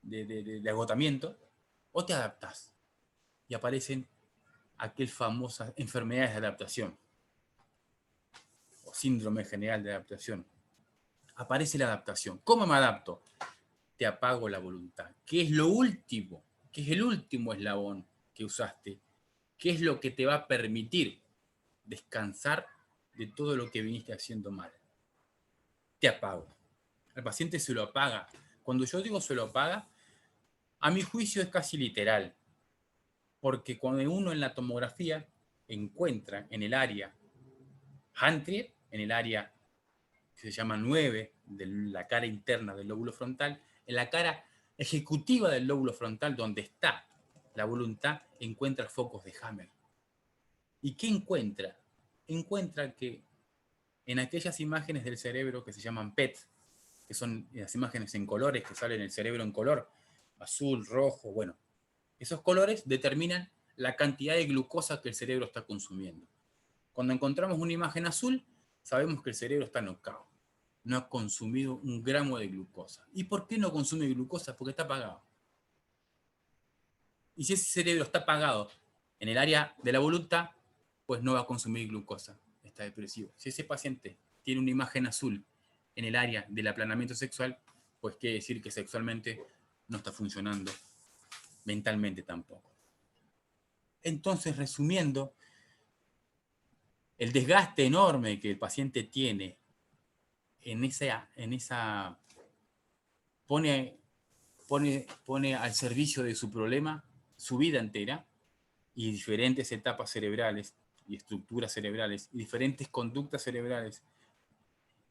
S2: de agotamiento, o te adaptás y aparecen aquellas famosas enfermedades de adaptación o síndrome general de adaptación. Aparece la adaptación. ¿Cómo me adapto? Te apago la voluntad, que es lo último, que es el último eslabón que usaste, que es lo que te va a permitir descansar de todo lo que viniste haciendo mal. Te apago. Al paciente se lo apaga. Cuando yo digo se lo apaga, a mi juicio es casi literal, porque cuando uno en la tomografía encuentra en el área Hantrier, en el área que se llama 9 de la cara interna del lóbulo frontal, en la cara ejecutiva del lóbulo frontal, donde está la voluntad, encuentra focos de Hammer. ¿Y qué encuentra? Encuentra que en aquellas imágenes del cerebro que se llaman PET, que son las imágenes en colores que salen en el cerebro en color, azul, rojo, bueno, esos colores determinan la cantidad de glucosa que el cerebro está consumiendo. Cuando encontramos una imagen azul, sabemos que el cerebro está knockout. No ha consumido un gramo de glucosa. ¿Y por qué no consume glucosa? Porque está apagado. Y si ese cerebro está apagado en el área de la voluntad, pues no va a consumir glucosa. está depresivo. Si ese paciente tiene una imagen azul en el área del aplanamiento sexual, pues quiere decir que sexualmente no está funcionando, mentalmente tampoco. Entonces, resumiendo, el desgaste enorme que el paciente tiene pone al servicio de su problema su vida entera y diferentes etapas cerebrales y estructuras cerebrales y diferentes conductas cerebrales,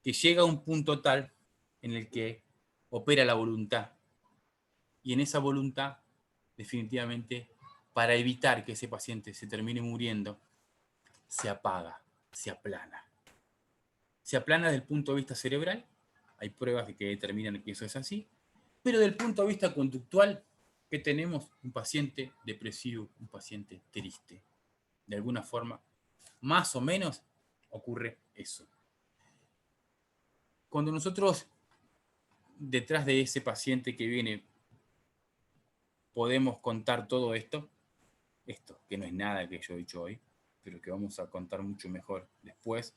S2: que llega a un punto tal en el que opera la voluntad. Y en esa voluntad, definitivamente, para evitar que ese paciente se termine muriendo, se apaga, se aplana. Se aplana desde el punto de vista cerebral, hay pruebas que determinan que eso es así, pero desde el punto de vista conductual, que tenemos un paciente depresivo, un paciente triste. De alguna forma, más o menos, ocurre eso. Cuando nosotros, detrás de ese paciente que viene, podemos contar todo esto, que no es nada que yo he dicho hoy, pero que vamos a contar mucho mejor después,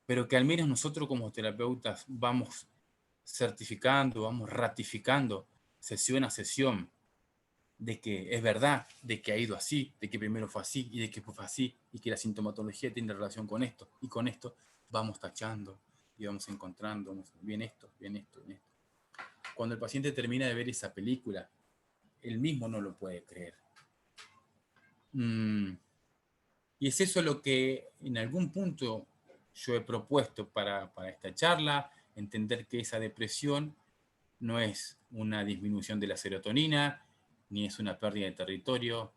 S2: pero que al menos nosotros como terapeutas vamos certificando, vamos ratificando sesión a sesión de que es verdad, de que ha ido así, de que primero fue así y de que fue así y que la sintomatología tiene relación con esto y con esto vamos tachando y vamos encontrando bien esto, bien esto, bien esto. Cuando el paciente termina de ver esa película, él mismo no lo puede creer. Y es eso lo que en algún punto yo he propuesto para esta charla, entender que esa depresión no es una disminución de la serotonina, ni es una pérdida de territorio,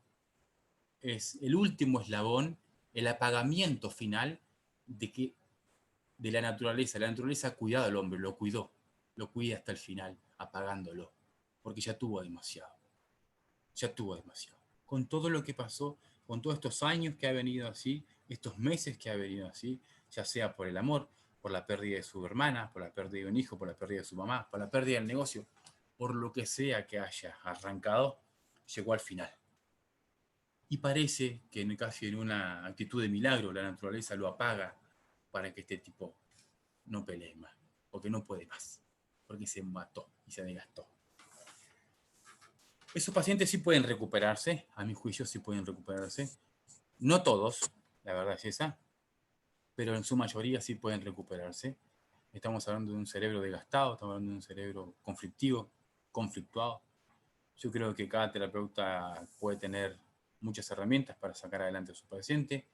S2: es el último eslabón, el apagamiento final de la naturaleza. La naturaleza ha cuidado al hombre, lo cuidó, lo cuida hasta el final, apagándolo, porque ya tuvo demasiado, ya tuvo demasiado. Con todo lo que pasó, con todos estos años que ha venido así, estos meses que ha venido así, ya sea por el amor, por la pérdida de su hermana, por la pérdida de un hijo, por la pérdida de su mamá, por la pérdida del negocio, por lo que sea que haya arrancado, llegó al final. Y parece que casi en una actitud de milagro la naturaleza lo apaga para que este tipo no pelee más, porque no puede más, porque se mató y se desgastó. Esos pacientes sí pueden recuperarse, a mi juicio sí pueden recuperarse. No todos, la verdad es esa, pero en su mayoría sí pueden recuperarse. Estamos hablando de un cerebro desgastado, estamos hablando de un cerebro conflictuado. Yo creo que cada terapeuta puede tener muchas herramientas para sacar adelante a su paciente.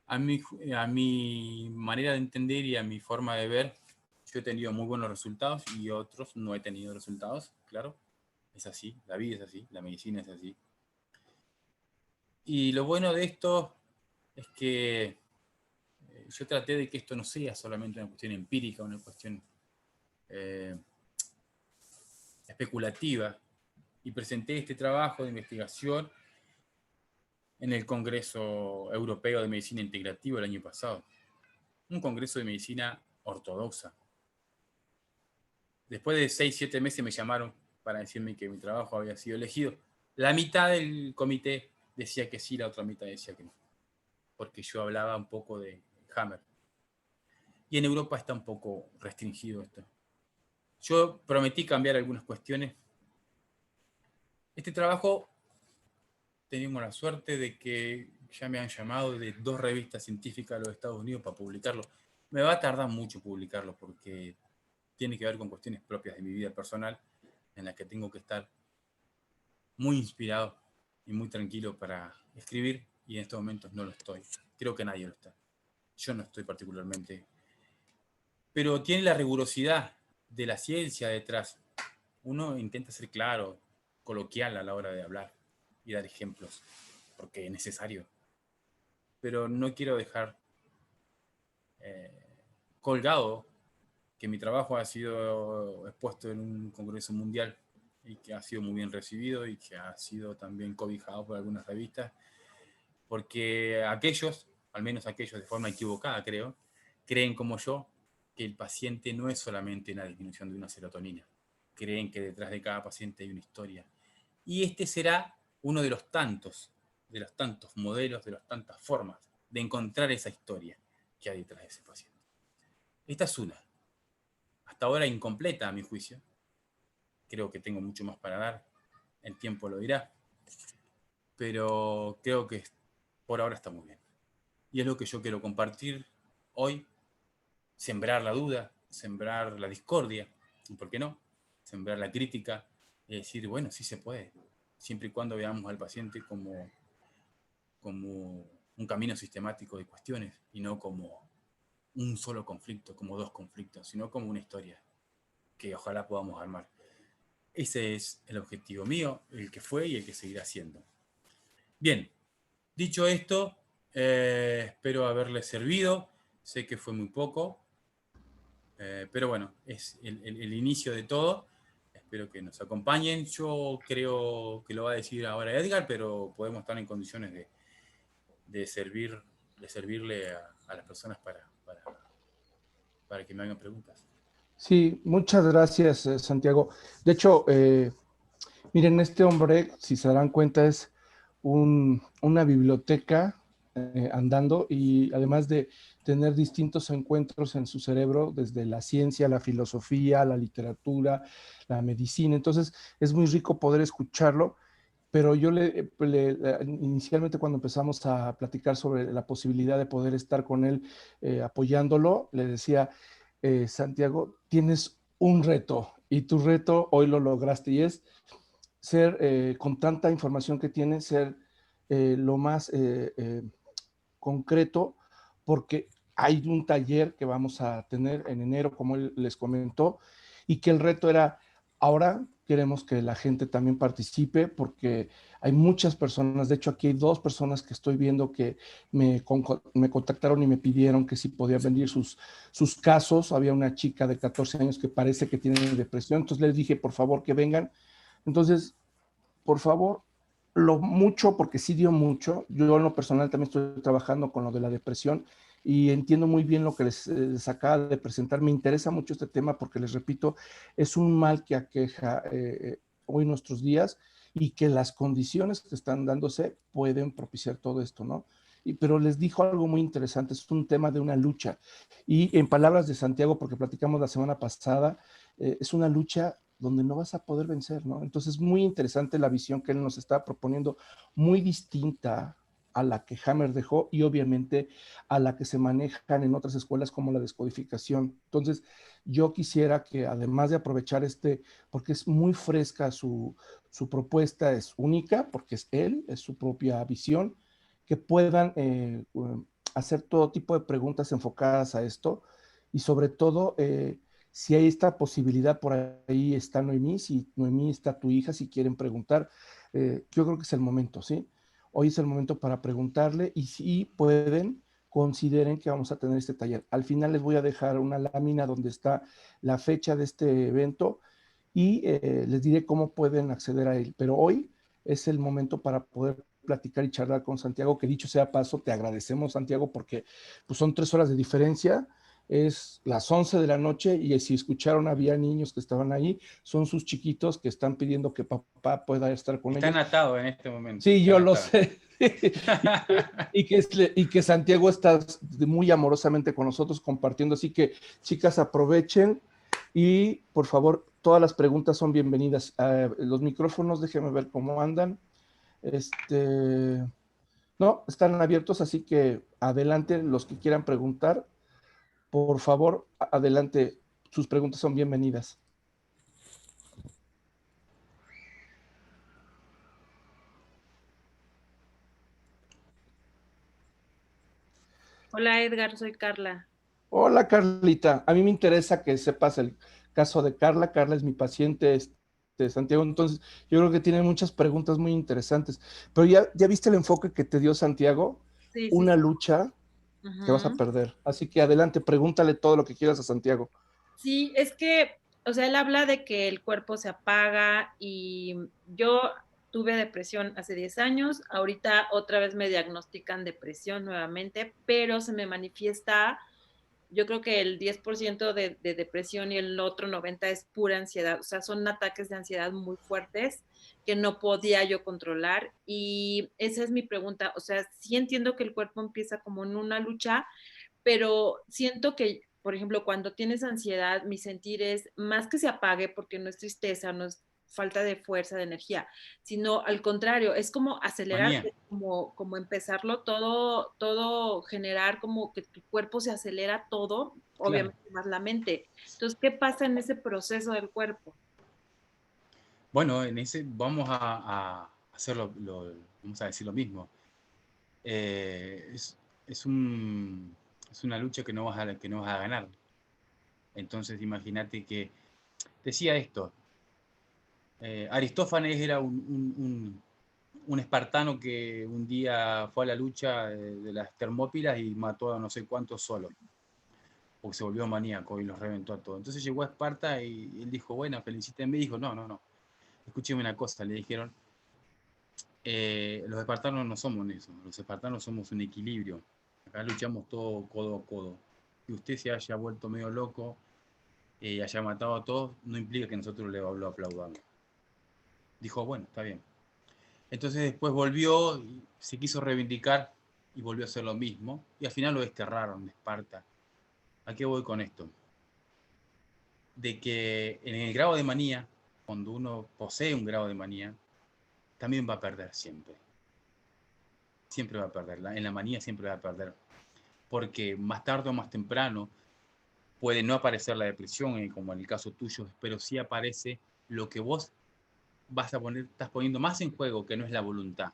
S2: A mi manera de entender y a mi forma de ver, yo he tenido muy buenos resultados y otros no he tenido resultados, claro. Es así, la vida es así, la medicina es así. Y lo bueno de esto es que yo traté de que esto no sea solamente una cuestión empírica, una cuestión especulativa, y presenté este trabajo de investigación en el Congreso Europeo de Medicina Integrativa el año pasado, un congreso de medicina ortodoxa. Después de 6-7 meses me llamaron para decirme que mi trabajo había sido elegido. La mitad del comité decía que sí, la otra mitad decía que no, porque yo hablaba un poco de Hammer. Y en Europa está un poco restringido esto. Yo prometí cambiar algunas cuestiones. Este trabajo, tenemos la suerte de que ya me han llamado de 2 revistas científicas de los Estados Unidos para publicarlo. Me va a tardar mucho publicarlo porque tiene que ver con cuestiones propias de mi vida personal, en las que tengo que estar muy inspirado y muy tranquilo para escribir, y en estos momentos no lo estoy. Creo que nadie lo está. Yo no estoy particularmente. Pero tiene la rigurosidad de la ciencia detrás. Uno intenta ser claro, coloquial a la hora de hablar y dar ejemplos, porque es necesario. Pero no quiero dejar colgado que mi trabajo ha sido expuesto en un congreso mundial y que ha sido muy bien recibido y que ha sido también cobijado por algunas revistas, porque aquellos, al menos aquellos de forma equivocada creo, creen como yo que el paciente no es solamente una disminución de una serotonina, creen que detrás de cada paciente hay una historia. Y este será uno de los tantos modelos, de las tantas formas de encontrar esa historia que hay detrás de ese paciente. Esta es una, hasta ahora incompleta a mi juicio. Creo que tengo mucho más para dar, el tiempo lo dirá, pero creo que por ahora está muy bien. Y es lo que yo quiero compartir hoy, sembrar la duda, sembrar la discordia, y por qué no, sembrar la crítica, y decir, bueno, sí se puede, siempre y cuando veamos al paciente como un camino sistemático de cuestiones, y no como un solo conflicto, como dos conflictos, sino como una historia que ojalá podamos armar. Ese es el objetivo mío, el que fue y el que seguirá siendo. Bien, dicho esto, espero haberle servido. Sé que fue muy poco, pero bueno, es el inicio de todo. Espero que nos acompañen. Yo creo que lo va a decir ahora Edgar, pero podemos estar en condiciones de servirle a las personas para que me hagan preguntas.
S1: Sí, muchas gracias, Santiago. De hecho, miren, este hombre, si se darán cuenta, es una biblioteca andando, y además de tener distintos encuentros en su cerebro, desde la ciencia, la filosofía, la literatura, la medicina. Entonces, es muy rico poder escucharlo, pero yo inicialmente, cuando empezamos a platicar sobre la posibilidad de poder estar con él, apoyándolo, le decía, Santiago, tienes un reto, y tu reto hoy lo lograste, y es ser, con tanta información que tiene, ser lo más concreto, porque hay un taller que vamos a tener en enero, como él les comentó, y que el reto era, ahora queremos que la gente también participe, porque hay muchas personas. De hecho, aquí hay 2 personas que estoy viendo que me contactaron y me pidieron que si podían venir sus casos. Había una chica de 14 años que parece que tiene depresión, entonces les dije, por favor, que vengan. Entonces, por favor, lo mucho, porque sí dio mucho. Yo en lo personal también estoy trabajando con lo de la depresión, y entiendo muy bien lo que les acaba de presentar. Me interesa mucho este tema porque, les repito, es un mal que aqueja hoy nuestros días, y que las condiciones que están dándose pueden propiciar todo esto, ¿no? Pero les dijo algo muy interesante: es un tema de una lucha. Y en palabras de Santiago, porque platicamos la semana pasada, es una lucha donde no vas a poder vencer, ¿no? Entonces, muy interesante la visión que él nos está proponiendo, muy distinta a la que Hammer dejó, y obviamente a la que se manejan en otras escuelas, como la descodificación. Entonces, yo quisiera que, además de aprovechar porque es muy fresca su propuesta, es única, porque es él, es su propia visión, que puedan hacer todo tipo de preguntas enfocadas a esto, y sobre todo, si hay esta posibilidad, por ahí está Noemí, si Noemí está tu hija, si quieren preguntar, yo creo que es el momento, ¿sí? Hoy es el momento para preguntarle, y si pueden, consideren que vamos a tener este taller. Al final les voy a dejar una lámina donde está la fecha de este evento, y les diré cómo pueden acceder a él. Pero hoy es el momento para poder platicar y charlar con Santiago, que, dicho sea paso, te agradecemos, Santiago, porque pues, son 3 horas de diferencia. Es las 11 de la noche, y si escucharon, había niños que estaban ahí, son sus chiquitos que están pidiendo que papá pueda estar con ellos.
S2: Están atados en este momento.
S1: Sí, yo
S2: Están
S1: lo
S2: atados.
S1: sé. Y que Santiago está muy amorosamente con nosotros compartiendo. Así que, chicas, aprovechen, y por favor, todas las preguntas son bienvenidas. Los micrófonos, déjenme ver cómo andan. No, están abiertos, así que adelante los que quieran preguntar. Por favor, adelante, sus preguntas son bienvenidas.
S3: Hola Edgar, soy Carla.
S1: Hola, Carlita. A mí me interesa que sepas el caso de Carla. Carla es mi paciente, Santiago. Entonces, yo creo que tiene muchas preguntas muy interesantes. Pero ya viste el enfoque que te dio Santiago,
S3: Sí, sí,
S1: una
S3: sí.
S1: lucha que vas a
S3: Ujú.
S1: perder. Así que adelante, pregúntale todo lo que quieras a Santiago.
S3: Sí, es que, o sea, él habla de que el cuerpo se apaga, y yo tuve depresión hace 10 años, ahorita otra vez me diagnostican depresión nuevamente, pero se me manifiesta yo creo que el 10% de depresión y el otro 90% es pura ansiedad. O sea, son ataques de ansiedad muy fuertes que no podía yo controlar. Y esa es mi pregunta. O sea, sí entiendo que el cuerpo empieza como en una lucha, pero siento que, por ejemplo, cuando tienes ansiedad, mi sentir es más que se apague porque no es tristeza, no es falta de fuerza, de energía, sino al contrario, es como acelerar,
S2: Manía.
S3: como empezarlo todo generar como que tu cuerpo se acelera todo,
S2: Claro.
S3: obviamente más la mente. Entonces, ¿qué pasa en ese proceso del cuerpo?
S2: Bueno, en ese vamos a hacer vamos a decir lo mismo. Eh, es, es es una lucha que no vas a ganar. Entonces, imagínate que decía esto. Aristófanes era un espartano que un día fue a la lucha de las Termópilas y mató a no sé cuántos solo, porque se volvió maníaco y los reventó a todos. Entonces llegó a Esparta y él dijo, bueno, felicítenme. Y dijo, no, no, no, escúcheme una cosa, le dijeron, los espartanos no somos eso, los espartanos somos un equilibrio, acá luchamos todo codo a codo. Que usted se haya vuelto medio loco y haya matado a todos, no implica que nosotros lo aplaudamos. Dijo, bueno, está bien. Entonces después volvió, y se quiso reivindicar y volvió a hacer lo mismo. Y al final lo desterraron de Esparta. ¿A qué voy con esto? De que en el grado de manía, cuando uno posee un grado de manía, también va a perder siempre. Siempre va a perder. En la manía siempre va a perder. Porque más tarde o más temprano puede no aparecer la depresión, como en el caso tuyo, pero sí aparece lo que vos estás poniendo más en juego, que no es la voluntad,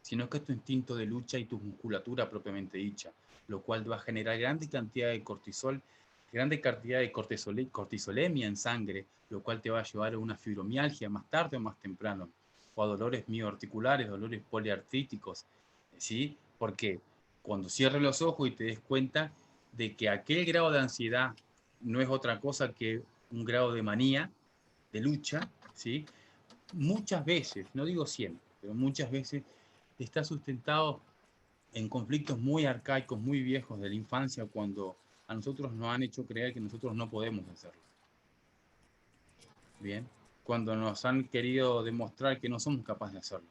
S2: sino que es tu instinto de lucha y tu musculatura propiamente dicha, lo cual va a generar grande cantidad de cortisol, grande cantidad de cortisolemia en sangre, lo cual te va a llevar a una fibromialgia más tarde o más temprano, o a dolores mioarticulares, dolores poliartríticos, ¿sí? Porque cuando cierres los ojos y te des cuenta de que aquel grado de ansiedad no es otra cosa que un grado de manía, de lucha, ¿sí? Muchas veces, no digo siempre, pero muchas veces está sustentado en conflictos muy arcaicos, muy viejos de la infancia, cuando a nosotros nos han hecho creer que nosotros no podemos hacerlo. Bien, cuando nos han querido demostrar que no somos capaces de hacerlo.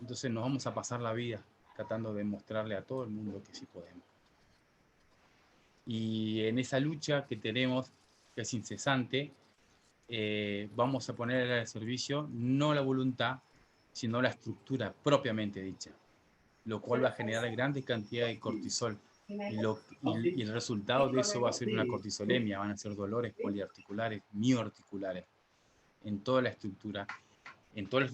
S2: Entonces nos vamos a pasar la vida tratando de demostrarle a todo el mundo que sí podemos. Y en esa lucha que tenemos, que es incesante, vamos a poner al servicio no la voluntad, sino la estructura propiamente dicha, lo cual va a generar grandes cantidades de cortisol. Y el resultado de eso va a ser una cortisolemia, van a ser dolores poliarticulares, mioarticulares, en toda la estructura,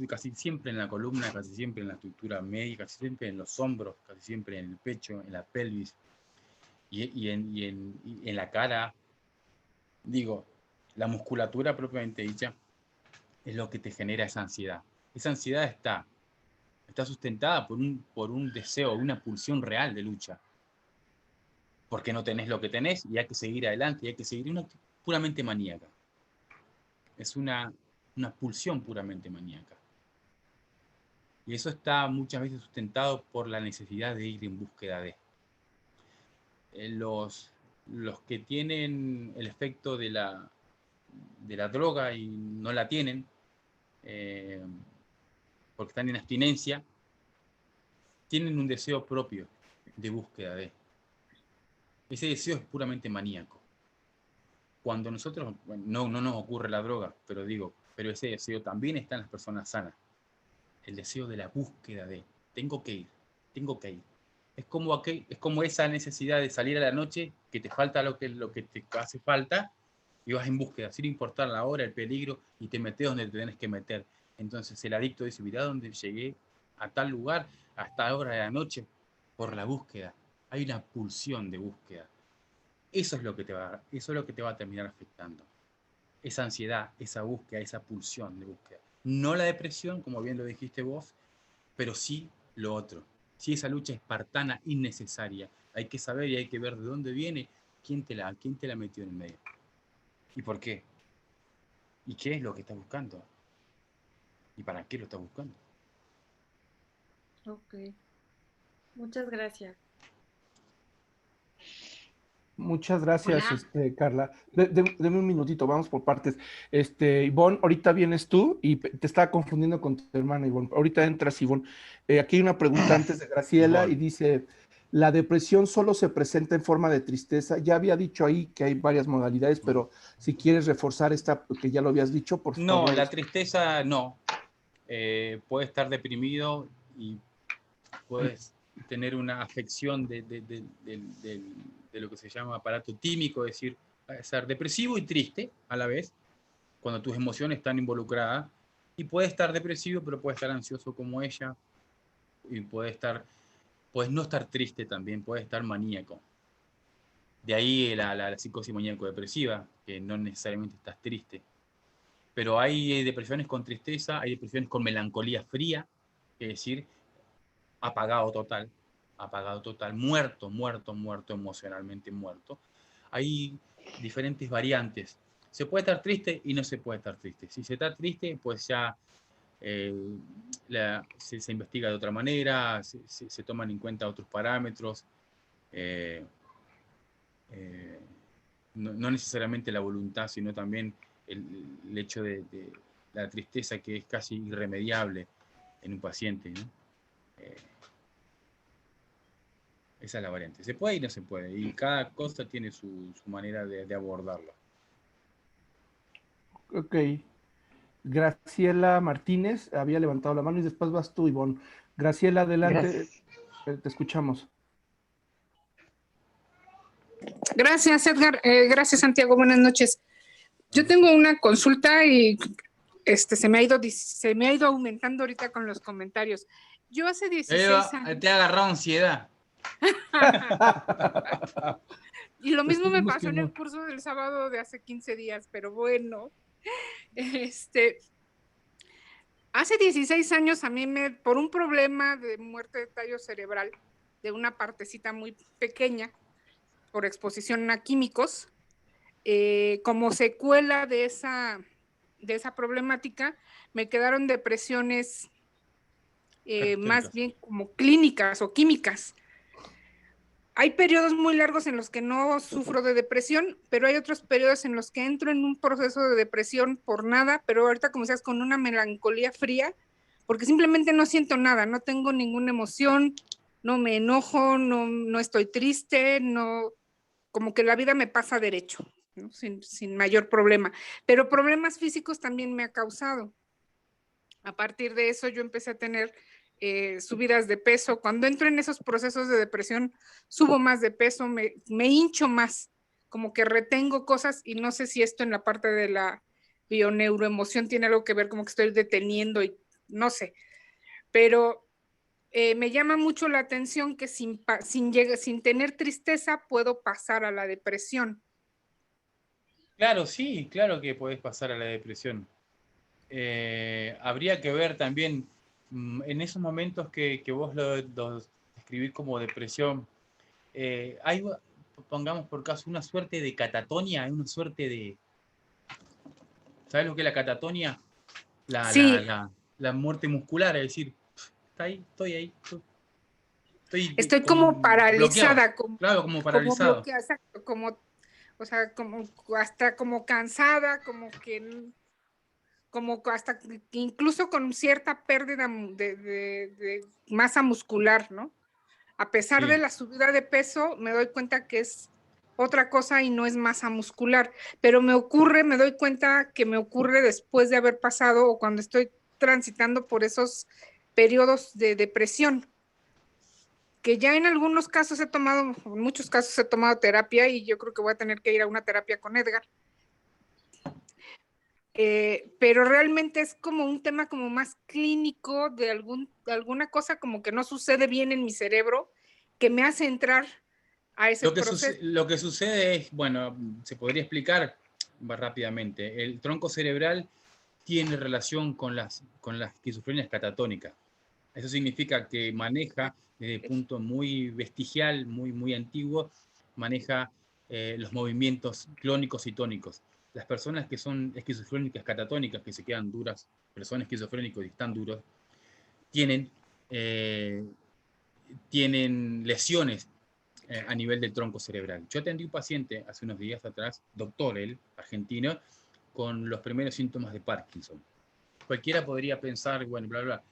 S2: casi siempre en la columna, casi siempre en la estructura media, casi siempre en los hombros, casi siempre en el pecho, en la pelvis y en la cara. Digo, la musculatura propiamente dicha es lo que te genera esa ansiedad. Esa ansiedad está sustentada por un deseo, una pulsión real de lucha, porque no tenés lo que tenés y hay que seguir adelante, y hay que seguir puramente maníaca. Es una pulsión puramente maníaca. Y eso está muchas veces sustentado por la necesidad de ir en búsqueda de. Los que tienen el efecto de la droga y no la tienen, eh, porque están en abstinencia, tienen un deseo propio de búsqueda de. Ese deseo es puramente maníaco. Cuando nosotros, bueno, no nos ocurre la droga, pero digo, pero ese deseo también está en las personas sanas. El deseo de la búsqueda de, tengo que ir, tengo que ir. Es como esa necesidad de salir a la noche, que te falta lo que te hace falta, y vas en búsqueda, sin importar la hora, el peligro, y te metes donde te tenés que meter. Entonces el adicto dice, mirá dónde llegué, a tal lugar, a esta hora de la noche, por la búsqueda. Hay una pulsión de búsqueda. Eso es lo que te va a terminar afectando. Esa ansiedad, esa búsqueda, esa pulsión de búsqueda. No la depresión, como bien lo dijiste vos, pero sí lo otro. Si esa lucha espartana innecesaria, hay que saber y hay que ver de dónde viene, quién te la metió en el medio. ¿Y por qué? ¿Y qué es lo que estás buscando? ¿Y para qué lo estás buscando?
S3: Ok, muchas gracias.
S1: Muchas gracias,
S3: Hola.
S1: Carla. Deme un minutito, vamos por partes. Ivonne, ahorita vienes tú y te estaba confundiendo con tu hermana, Ivonne. Ahorita entras, Ivonne. Aquí hay una pregunta antes de Graciela y
S2: Ivonne.
S1: dice, ¿la depresión solo se presenta en forma de tristeza? Ya había dicho ahí que hay varias modalidades, pero si quieres reforzar esta, que ya lo habías dicho, por
S2: No,
S1: favor.
S2: la tristeza no. Puede estar deprimido y puedes tener una afección de lo que se llama aparato tímico, es decir, ser depresivo y triste a la vez, cuando tus emociones están involucradas, y puede estar depresivo, pero puede estar ansioso como ella, y puedes no estar triste también, puede estar maníaco. De ahí la psicosis maníaco-depresiva, que no necesariamente estás triste. Pero hay depresiones con tristeza, hay depresiones con melancolía fría, es decir, apagado total, muerto, emocionalmente muerto. Hay diferentes variantes. Se puede estar triste y no se puede estar triste. Si se está triste, pues ya se investiga de otra manera, se toman en cuenta otros parámetros. Eh, eh, no necesariamente la voluntad, sino también el hecho de la tristeza que es casi irremediable en un paciente, ¿no? Esa es la variante. Se puede y no se puede. Y cada cosa tiene su manera de abordarla.
S1: Ok. Graciela Martínez había levantado la mano y después vas tú, Ivonne. Graciela, adelante,
S4: Gracias.
S1: te escuchamos.
S4: Gracias, Edgar. Gracias, Santiago. Buenas noches. Yo tengo una consulta y se me ha ido aumentando ahorita con los comentarios. Yo hace 16 años.
S2: Te ha agarrado ansiedad.
S4: Y lo mismo me
S1: Esperemos
S4: pasó
S1: que
S4: en el
S1: no.
S4: curso del sábado de hace 15 días, pero bueno. Hace 16 años a mí por un problema de muerte de tallo cerebral de una partecita muy pequeña, por exposición a químicos, como secuela de esa problemática, me quedaron depresiones más bien como clínicas o químicas. Hay periodos muy largos en los que no sufro de depresión, pero hay otros periodos en los que entro en un proceso de depresión por nada, pero ahorita como seas con una melancolía fría, porque simplemente no siento nada, no tengo ninguna emoción, no me enojo, no estoy triste, no, como que la vida me pasa derecho, ¿no? Sin mayor problema. Pero problemas físicos también me ha causado. A partir de eso yo empecé a tener subidas de peso. Cuando entro en esos procesos de depresión, subo más de peso, me hincho más, como que retengo cosas y no sé si esto en la parte de la bioneuroemoción tiene algo que ver, como que estoy deteniendo y no sé. Pero me llama mucho la atención que sin tener tristeza puedo pasar a la depresión.
S2: Claro, sí, claro que podés pasar a la depresión. Habría que ver también en esos momentos que vos lo describís como depresión, hay, pongamos por caso, una suerte de catatonia, una suerte de... ¿Sabes lo que es la catatonia?
S4: Sí,
S2: La muerte muscular, es decir, está ahí, estoy ahí, estoy
S4: estoy como
S2: bloqueado,
S4: paralizada,
S2: claro, como
S4: como
S2: paralizado.
S4: bloqueada, exacto, como, o sea, como hasta como cansada, como hasta incluso con cierta pérdida de masa muscular, ¿no? A pesar de
S2: Sí.
S4: la subida de peso, me doy cuenta que es otra cosa y no es masa muscular, pero me doy cuenta que me ocurre después de haber pasado o cuando estoy transitando por esos periodos de depresión, que ya en algunos casos en muchos casos he tomado terapia y yo creo que voy a tener que ir a una terapia con Edgar. Pero realmente es como un tema como más clínico de alguna cosa como que no sucede bien en mi cerebro que me hace entrar a ese proceso.
S2: Lo que sucede es, bueno, se podría explicar rápidamente. El tronco cerebral tiene relación con las esquizofrenias catatónicas. Eso significa que maneja, desde el punto muy vestigial, muy antiguo, maneja los movimientos clónicos y tónicos. Las personas que son esquizofrénicas catatónicas, que se quedan duras, pero son esquizofrénicos y están duros, tienen lesiones a nivel del tronco cerebral. Yo atendí un paciente hace unos días atrás, doctor, él, argentino, con los primeros síntomas de Parkinson. Cualquiera podría pensar, bueno, bla, bla.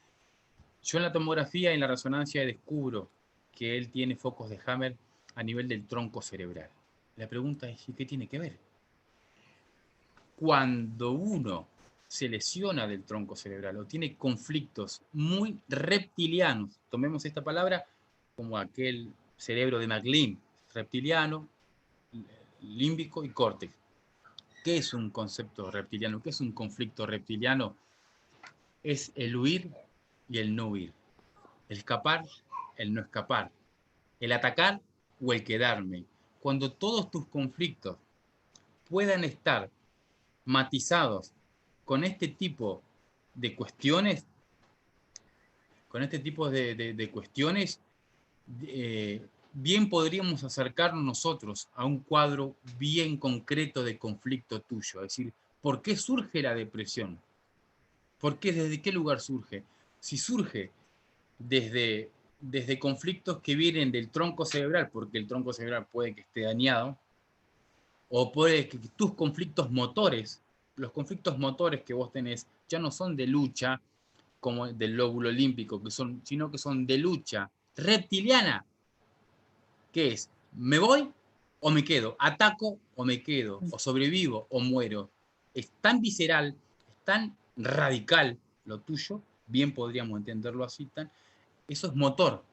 S2: Yo en la tomografía y en la resonancia descubro que él tiene focos de Hammer a nivel del tronco cerebral. La pregunta es, ¿qué tiene que ver? Cuando uno se lesiona del tronco cerebral o tiene conflictos muy reptilianos, tomemos esta palabra como aquel cerebro de MacLean, reptiliano, límbico y córtex. ¿Qué es un concepto reptiliano? ¿Qué es un conflicto reptiliano? Es el huir y el no huir, el escapar, el no escapar, el atacar o el quedarme. Cuando todos tus conflictos puedan estar matizados con este tipo de cuestiones, bien podríamos acercarnos nosotros a un cuadro bien concreto de conflicto tuyo. Es decir, ¿por qué surge la depresión? ¿Por qué? ¿Desde qué lugar surge? Si surge desde conflictos que vienen del tronco cerebral, porque el tronco cerebral puede que esté dañado, o puede que tus conflictos motores, los conflictos motores que vos tenés, ya no son de lucha, como del lóbulo límbico, sino que son de lucha reptiliana. ¿Qué es? ¿Me voy o me quedo? ¿Ataco o me quedo? ¿O sobrevivo o muero? Es tan visceral, es tan radical lo tuyo, bien podríamos entenderlo así, eso es motor,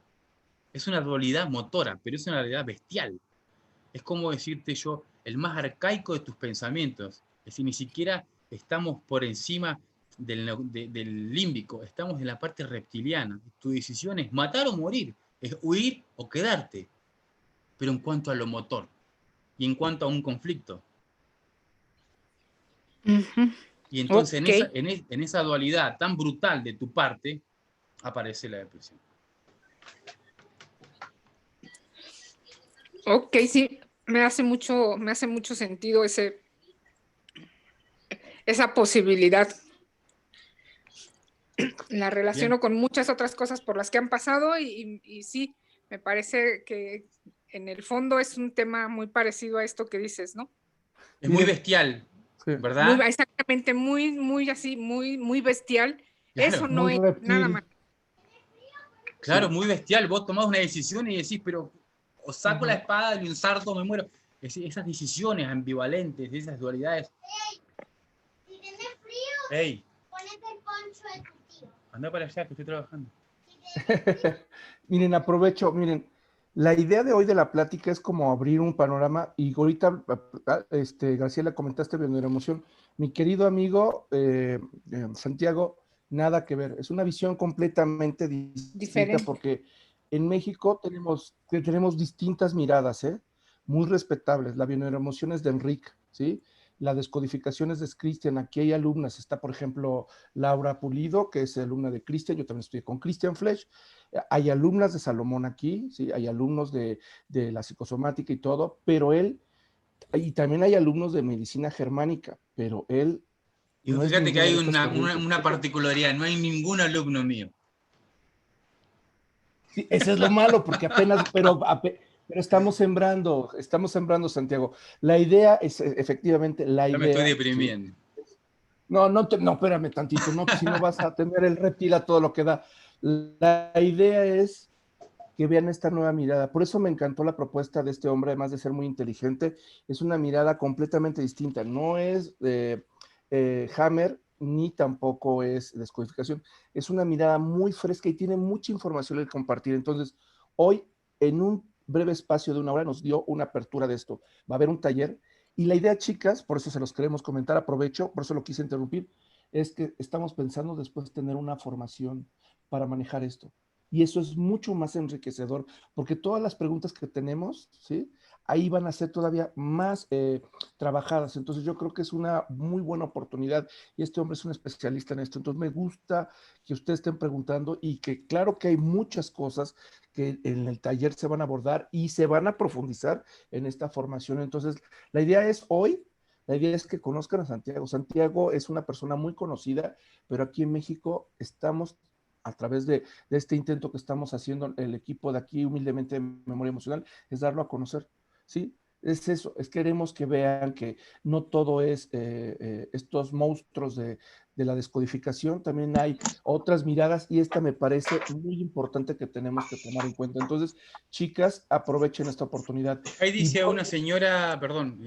S2: es una dualidad motora, pero es una realidad bestial. Es como decirte yo, el más arcaico de tus pensamientos. Es decir, ni siquiera estamos por encima del límbico, estamos en la parte reptiliana. Tu decisión es matar o morir, es huir o quedarte. Pero en cuanto a lo motor y en cuanto a un conflicto. Y entonces en esa dualidad tan brutal de tu parte, aparece la depresión.
S4: Ok, sí, me hace mucho sentido esa posibilidad. La relaciono con muchas otras cosas por las que han pasado y sí, me parece que en el fondo es un tema muy parecido a esto que dices, ¿no?
S2: Es muy bestial, sí, ¿verdad?
S4: Exactamente, muy así, muy bestial.
S2: Claro,
S4: eso no es nada más.
S2: Claro, sí. Muy bestial. Vos tomás una decisión y decís, pero o saco la espada, le ensarto, me muero. Es decir, esas decisiones ambivalentes, esas dualidades.
S5: ¡Ey! Si tienes frío,
S2: ¡Ey!
S5: ponete el poncho de tu tío.
S2: Anda para allá, que estoy trabajando.
S1: Miren, aprovecho, miren, la idea de hoy de la plática es como abrir un panorama y ahorita, Graciela, comentaste de emoción. Mi querido amigo Santiago, nada que ver, es una visión completamente distinta porque en México tenemos distintas miradas, muy respetables. La bioneuroemoción es de Enrique, ¿sí? La descodificación es de Cristian. Aquí hay alumnas, está por ejemplo Laura Pulido, que es alumna de Cristian, yo también estudié con Christian Flesch. Hay alumnas de Salomón aquí, ¿sí? Hay alumnos de la psicosomática y todo, pero él, y también hay alumnos de medicina germánica, pero él...
S2: Y no fíjate que hay una particularidad, no hay ningún alumno mío.
S1: Sí, eso es lo malo, porque apenas, pero estamos sembrando, Santiago. La idea es, efectivamente, la idea...
S2: me estoy deprimiendo.
S1: ¿Sí? No, espérame tantito, no, si no vas a tener el reptil a todo lo que da. La idea es que vean esta nueva mirada. Por eso me encantó la propuesta de este hombre, además de ser muy inteligente, es una mirada completamente distinta. No es Hammer, ni tampoco es descodificación. Es una mirada muy fresca y tiene mucha información que compartir. Entonces, hoy, en un breve espacio de 1 hora, nos dio una apertura de esto. Va a haber un taller. Y la idea, chicas, por eso se los queremos comentar, aprovecho, por eso lo quise interrumpir, es que estamos pensando después tener una formación para manejar esto. Y eso es mucho más enriquecedor, porque todas las preguntas que tenemos, ¿sí? Ahí van a ser todavía más trabajadas. Entonces yo creo que es una muy buena oportunidad y este hombre es un especialista en esto. Entonces me gusta que ustedes estén preguntando y que claro que hay muchas cosas que en el taller se van a abordar y se van a profundizar en esta formación. Entonces la idea es que conozcan a Santiago. Santiago es una persona muy conocida, pero aquí en México estamos a través de este intento que estamos haciendo el equipo de aquí, humildemente, Memoria Emocional, es darlo a conocer, ¿sí? Es eso, es queremos que vean que no todo es estos monstruos de la descodificación, también hay otras miradas y esta me parece muy importante que tenemos que tomar en cuenta. Entonces, chicas, aprovechen esta oportunidad.
S2: Ahí
S1: Y
S2: dice
S1: voy,
S2: una señora, perdón,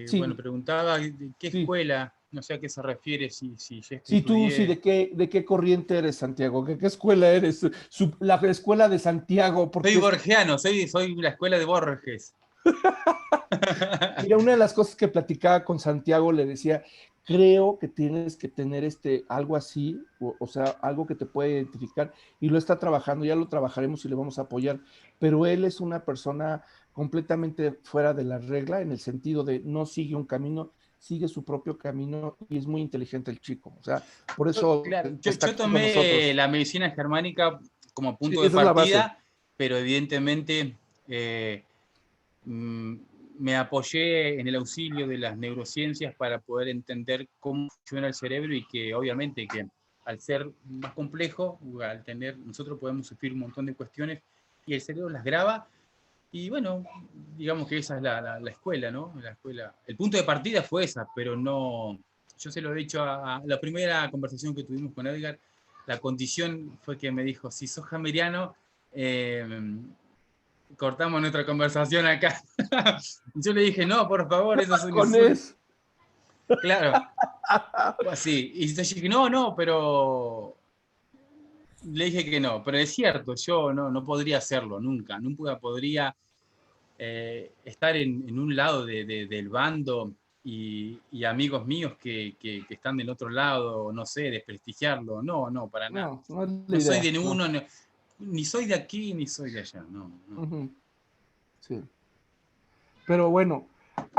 S1: sí,
S2: bueno, preguntaba de qué
S1: sí,
S2: escuela, no sé a qué se refiere, si yo
S1: sí, tú, sí,
S2: estudié.
S1: de qué corriente eres, Santiago? ¿Qué escuela eres? La escuela de Santiago,
S2: Soy
S1: porque
S2: borgiano, soy la escuela de Borges.
S1: mira, una de las cosas que platicaba con Santiago le decía, creo que tienes que tener algo así, o sea, algo que te puede identificar, y lo está trabajando, ya lo trabajaremos y le vamos a apoyar, pero él es una persona completamente fuera de la regla, en el sentido de no sigue un camino, sigue su propio camino, y es muy inteligente el chico, o sea, por eso
S2: Claro,
S1: está
S2: yo
S1: aquí con
S2: tomé
S1: nosotros.
S2: la medicina germánica como
S1: Sí,
S2: punto de
S1: esa es la base.
S2: partida, pero evidentemente eh, mm, me apoyé en el auxilio de las neurociencias para poder entender cómo funciona el cerebro y que obviamente que al ser más complejo, nosotros podemos sufrir un montón de cuestiones y el cerebro las graba y bueno, digamos que esa es la escuela, ¿no? La escuela. El punto de partida fue esa, pero no, yo se lo he dicho a la primera conversación que tuvimos con Edgar, la condición fue que me dijo, si sos jameriano, eh, cortamos nuestra conversación acá. Yo le dije, no, por favor, eso es un
S1: Con
S2: insulto.
S1: eso.
S2: Claro, fue así. Y yo dije, no, pero le dije que no, pero es cierto, yo no podría hacerlo nunca, nunca podría estar en un lado del bando y amigos míos que están del otro lado, no sé, desprestigiarlo, no, para nada.
S1: No, no es la
S2: No soy
S1: idea,
S2: de
S1: no.
S2: uno, ni soy de aquí, ni soy de allá, no.
S1: Ujú, sí. Pero bueno,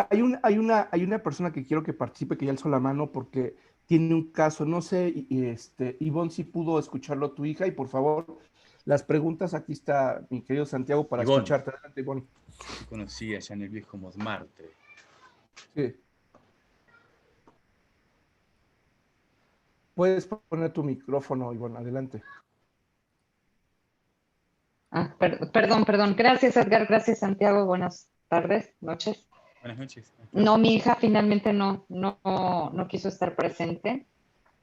S1: hay una persona que quiero que participe, que ya alzó la mano porque tiene un caso, no sé, Ivonne, si pudo escucharlo tu hija, y por favor, las preguntas, aquí está mi querido Santiago para
S2: Ivonne,
S1: escucharte. Adelante, Ivonne.
S2: te conocí allá en el viejo Montmartre.
S1: Sí. Puedes poner tu micrófono, Ivonne, adelante.
S6: Perdón. Gracias, Edgar. Gracias, Santiago. Buenas tardes, noches.
S2: Buenas noches.
S6: No, mi hija finalmente no quiso estar presente.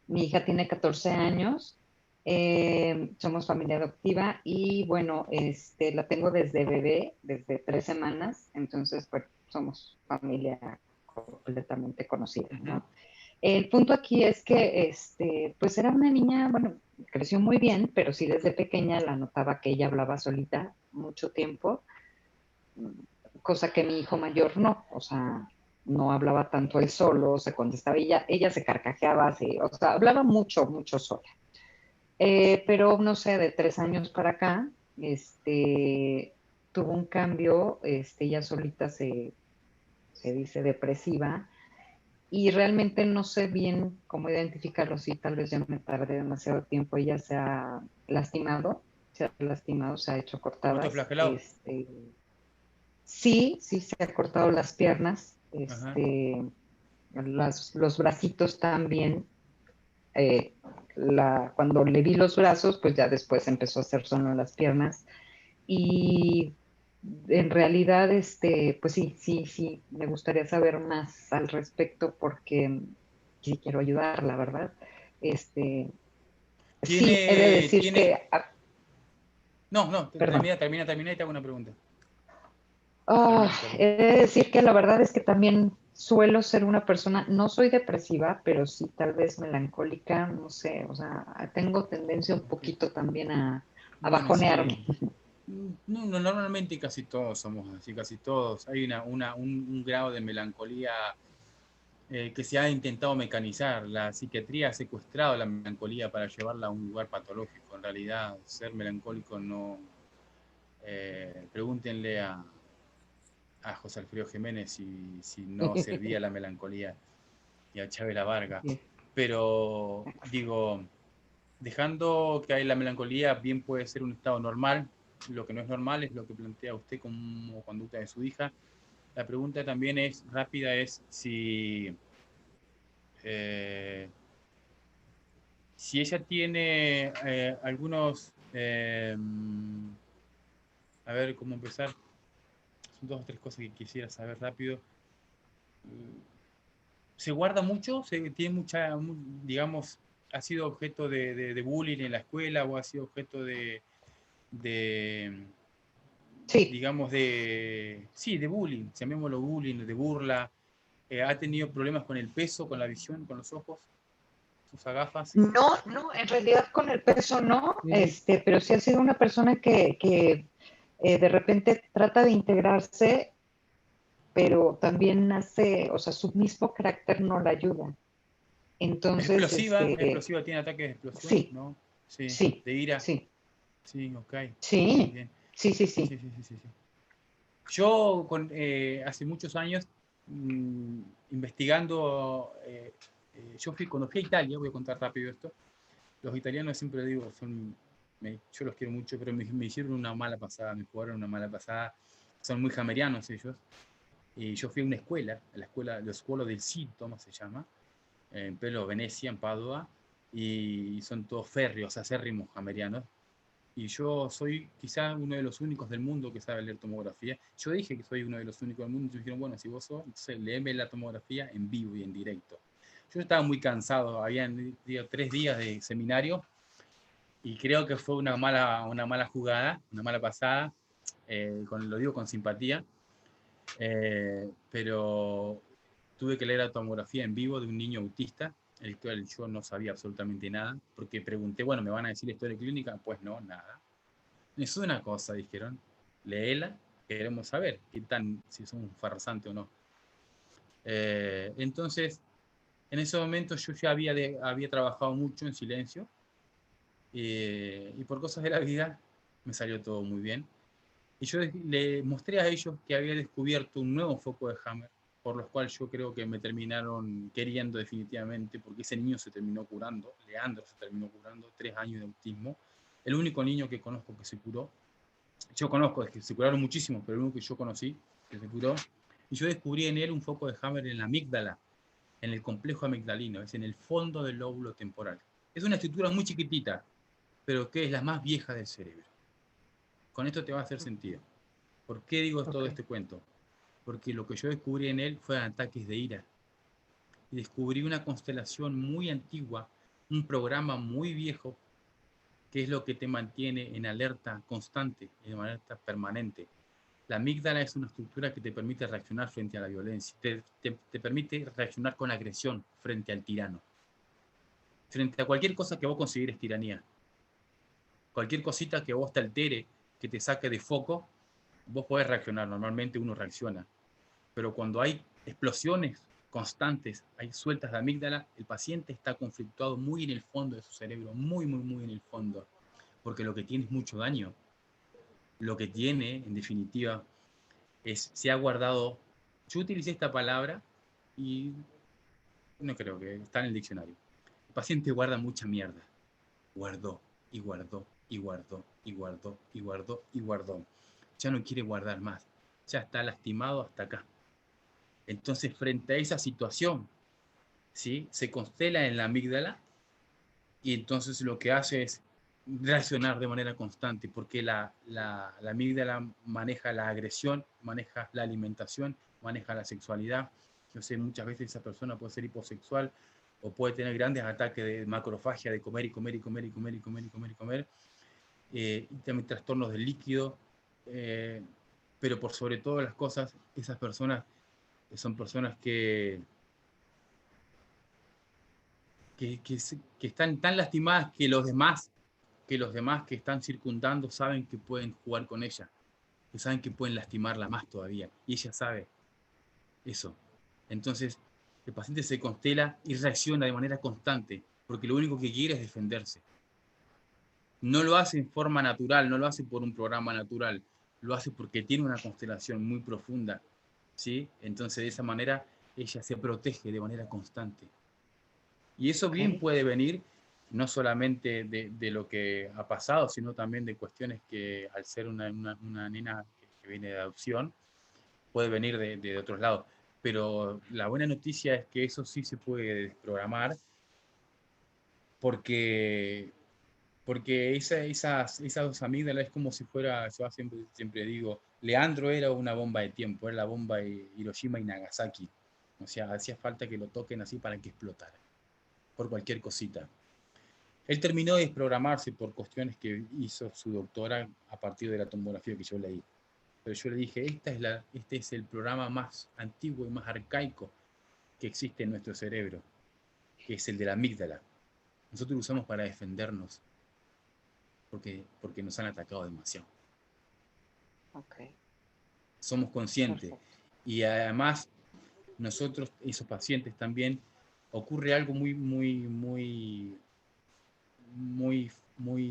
S6: Mi hija tiene 14 años. Somos familia adoptiva y bueno, la tengo desde bebé, desde 3 semanas. Entonces, pues, somos familia completamente conocida, ¿no? El punto aquí es que, pues era una niña, bueno, creció muy bien, pero sí desde pequeña la notaba que ella hablaba solita mucho tiempo, cosa que mi hijo mayor no, o sea, no hablaba tanto él solo, se contestaba, ella se carcajeaba, o sea, hablaba mucho sola. Pero no sé, de 3 años para acá, tuvo un cambio, ella solita se dice depresiva, y realmente no sé bien cómo identificarlo, si tal vez ya me tardé demasiado tiempo, ella se ha lastimado, se ha hecho cortadas,
S2: Autoflagelado.
S6: sí, se ha cortado las piernas,
S2: Ajá.
S6: los bracitos también, cuando le vi los brazos, pues ya después empezó a hacer solo las piernas, y en realidad, pues sí, me gustaría saber más al respecto porque sí quiero ayudarla, ¿verdad? Sí, he de decir
S2: Tiene.
S6: que,
S2: No,
S6: perdón,
S2: termina y te hago una pregunta.
S6: Ah,
S2: Termina, perdón.
S6: he de decir que la verdad es que también suelo ser una persona, no soy depresiva, pero sí tal vez melancólica, no sé, o sea, tengo tendencia un
S2: Ok.
S6: poquito también a
S2: Bueno, sí.
S6: bajonearme.
S2: Normalmente casi todos somos así, casi todos. Hay un grado de melancolía que se ha intentado mecanizar. La psiquiatría ha secuestrado la melancolía para llevarla a un lugar patológico. En realidad, ser melancólico no. Pregúntenle a José Alfredo Jiménez si no servía la melancolía y a Chávez la Varga. Pero digo, dejando que hay la melancolía, bien puede ser un estado normal. Lo que no es normal es lo que plantea usted como conducta de su hija. La pregunta también es rápida, es eh, si ella tiene algunos, a ver cómo empezar, son 2 o 3 cosas que quisiera saber rápido. Se guarda mucho, tiene mucha, digamos, ha sido objeto de bullying en la escuela o ha sido objeto
S6: Sí,
S2: digamos, sí, de bullying, llamémoslo bullying, de burla. Ha tenido problemas con el peso, con la visión, con los ojos, sus gafas.
S6: no, en realidad con el peso no, pero sí ha sido una persona que de repente trata de integrarse, pero también hace, o sea, su mismo carácter no la ayuda. Entonces,
S2: Explosiva, tiene ataques de explosión,
S6: sí,
S2: ¿no? Sí,
S6: sí,
S2: de ira.
S6: sí,
S2: Sí, ok.
S6: sí,
S2: Bien.
S6: sí, sí,
S2: Sí,
S6: sí.
S2: sí, sí, sí, sí. Yo hace muchos años, investigando, cuando fui a Italia, voy a contar rápido esto, los italianos siempre digo, yo los quiero mucho, pero me hicieron una mala pasada, me jugaron una mala pasada, son muy hamerianos ellos, y yo fui a una escuela, la escuela del Sintomo se llama, en Pelo, Venecia, en Padua, y son todos férreos, acérrimos hamerianos, y yo soy quizá uno de los únicos del mundo que sabe leer tomografía. Yo dije que soy uno de los únicos del mundo, y me dijeron, bueno, si vos sos, entonces léeme la tomografía en vivo y en directo. Yo estaba muy cansado, habían 3 días de seminario, y creo que fue una mala jugada, una mala pasada, lo digo con simpatía, pero tuve que leer la tomografía en vivo de un niño autista, el cual yo no sabía absolutamente nada, porque pregunté, bueno, ¿me van a decir historia clínica? Pues no, nada. Es una cosa, dijeron, léela, queremos saber si son un farsante o no. Entonces, en ese momento yo ya había trabajado mucho en silencio, y por cosas de la vida me salió todo muy bien. Y yo le mostré a ellos que había descubierto un nuevo foco de Hammer, por los cuales yo creo que me terminaron queriendo definitivamente, porque ese niño se terminó curando, Leandro se terminó curando, 3 años de autismo, el único niño que conozco que se curó. Yo conozco, es que se curaron muchísimos, pero el único que yo conocí que se curó, y yo descubrí en él un foco de Hammer en la amígdala, en el complejo amigdalino, es en el fondo del lóbulo temporal. Es una estructura muy chiquitita, pero que es la más vieja del cerebro. Con esto te va a hacer sentido. ¿Por qué digo todo este cuento? Porque lo que yo descubrí en él fue ataques de ira. Y descubrí una constelación muy antigua, un programa muy viejo, que es lo que te mantiene en alerta constante, en alerta permanente. La amígdala es una estructura que te permite reaccionar frente a la violencia, te permite reaccionar con agresión frente al tirano, frente a cualquier cosa que vos consideres tiranía. Cualquier cosita que vos te altere, que te saque de foco, vos podés reaccionar, normalmente uno reacciona. Pero cuando hay explosiones constantes, hay sueltas de amígdala, el paciente está conflictuado muy en el fondo de su cerebro, muy, muy, muy en el fondo, porque lo que tiene es mucho daño. Lo que tiene, en definitiva, se ha guardado. Yo utilicé esta palabra y no creo que está en el diccionario. El paciente guarda mucha mierda. Guardó y guardó y guardó y guardó y guardó y guardó. Ya no quiere guardar más. Ya está lastimado hasta acá. Entonces, frente a esa situación, ¿sí?, se constela en la amígdala, y entonces lo que hace es reaccionar de manera constante, porque la amígdala maneja la agresión, maneja la alimentación, maneja la sexualidad. Yo sé, muchas veces esa persona puede ser hiposexual o puede tener grandes ataques de macrofagia, de comer y comer y comer y comer y comer y comer y comer, y también trastornos del líquido, pero por sobre todas las cosas, esas personas son personas que están tan lastimadas que los demás que están circundando saben que pueden jugar con ella, que saben que pueden lastimarla más todavía, y ella sabe eso. Entonces, el paciente se constela y reacciona de manera constante, porque lo único que quiere es defenderse. No lo hace en forma natural, no lo hace por un programa natural, lo hace porque tiene una constelación muy profunda, ¿sí? Entonces, de esa manera, ella se protege de manera constante. Y eso bien puede venir no solamente de lo que ha pasado, sino también de cuestiones que, al ser una nena que viene de adopción, puede venir de otros lados. Pero la buena noticia es que eso sí se puede desprogramar, porque esas dos amígdalas es como si fuera, yo siempre digo, Leandro era una bomba de tiempo, era la bomba de Hiroshima y Nagasaki. O sea, hacía falta que lo toquen así para que explotara, por cualquier cosita. Él terminó de desprogramarse por cuestiones que hizo su doctora a partir de la tomografía que yo leí. Pero yo le dije, este es el programa más antiguo y más arcaico que existe en nuestro cerebro, que es el de la amígdala. Nosotros lo usamos para defendernos, porque nos han atacado demasiado.
S6: Okay.
S2: Somos conscientes.
S6: Perfecto.
S2: Y además, nosotros, esos pacientes también, ocurre algo muy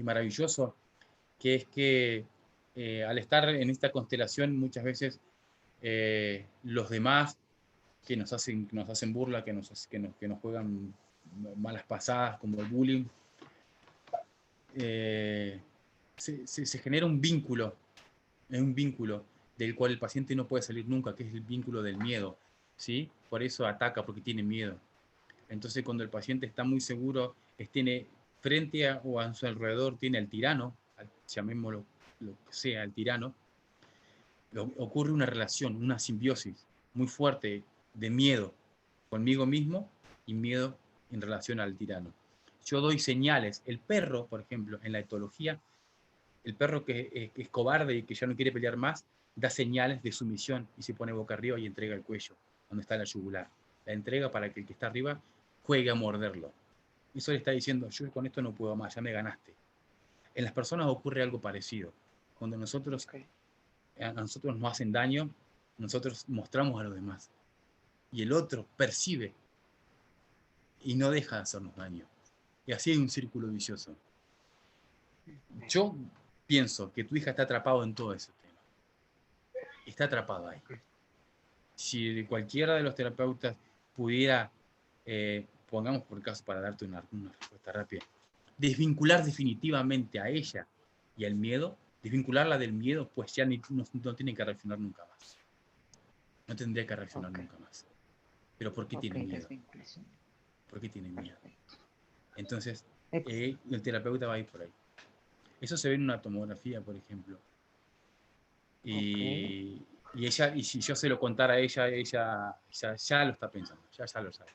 S2: maravilloso, que es que al estar en esta constelación, muchas veces los demás que nos hacen burla, que nos juegan malas pasadas, como el bullying, se genera un vínculo del cual el paciente no puede salir nunca, que es el vínculo del miedo, ¿sí? Por eso ataca, porque tiene miedo. Entonces, cuando el paciente está muy seguro, tiene frente o a su alrededor, tiene al tirano, llamémoslo lo que sea, el tirano, ocurre una relación, una simbiosis muy fuerte de miedo conmigo mismo y miedo en relación al tirano. Yo doy señales. El perro, por ejemplo, en la etología, el perro que es cobarde y que ya no quiere pelear más, da señales de sumisión y se pone boca arriba y entrega el cuello, donde está la yugular. La entrega para que el que está arriba juegue a morderlo. Eso le está diciendo, yo con esto no puedo más, ya me ganaste. En las personas ocurre algo parecido. Cuando a nosotros nos hacen daño, nosotros mostramos a los demás. Y el otro percibe y no deja de hacernos daño. Y así hay un círculo vicioso. Yo pienso que tu hija está atrapada en todo ese tema. Está atrapada ahí. Si cualquiera de los terapeutas pudiera, pongamos por caso para darte una respuesta rápida, desvincular definitivamente a ella y al miedo, desvincularla del miedo, pues ya no tiene que reaccionar nunca más. No tendría que reaccionar nunca más. Pero ¿por qué tiene miedo? ¿Por qué tiene miedo? Entonces, el terapeuta va a ir por ahí. Eso se ve en una tomografía, por ejemplo. Y si yo se lo contara a ella ya lo está pensando, ya lo sabe.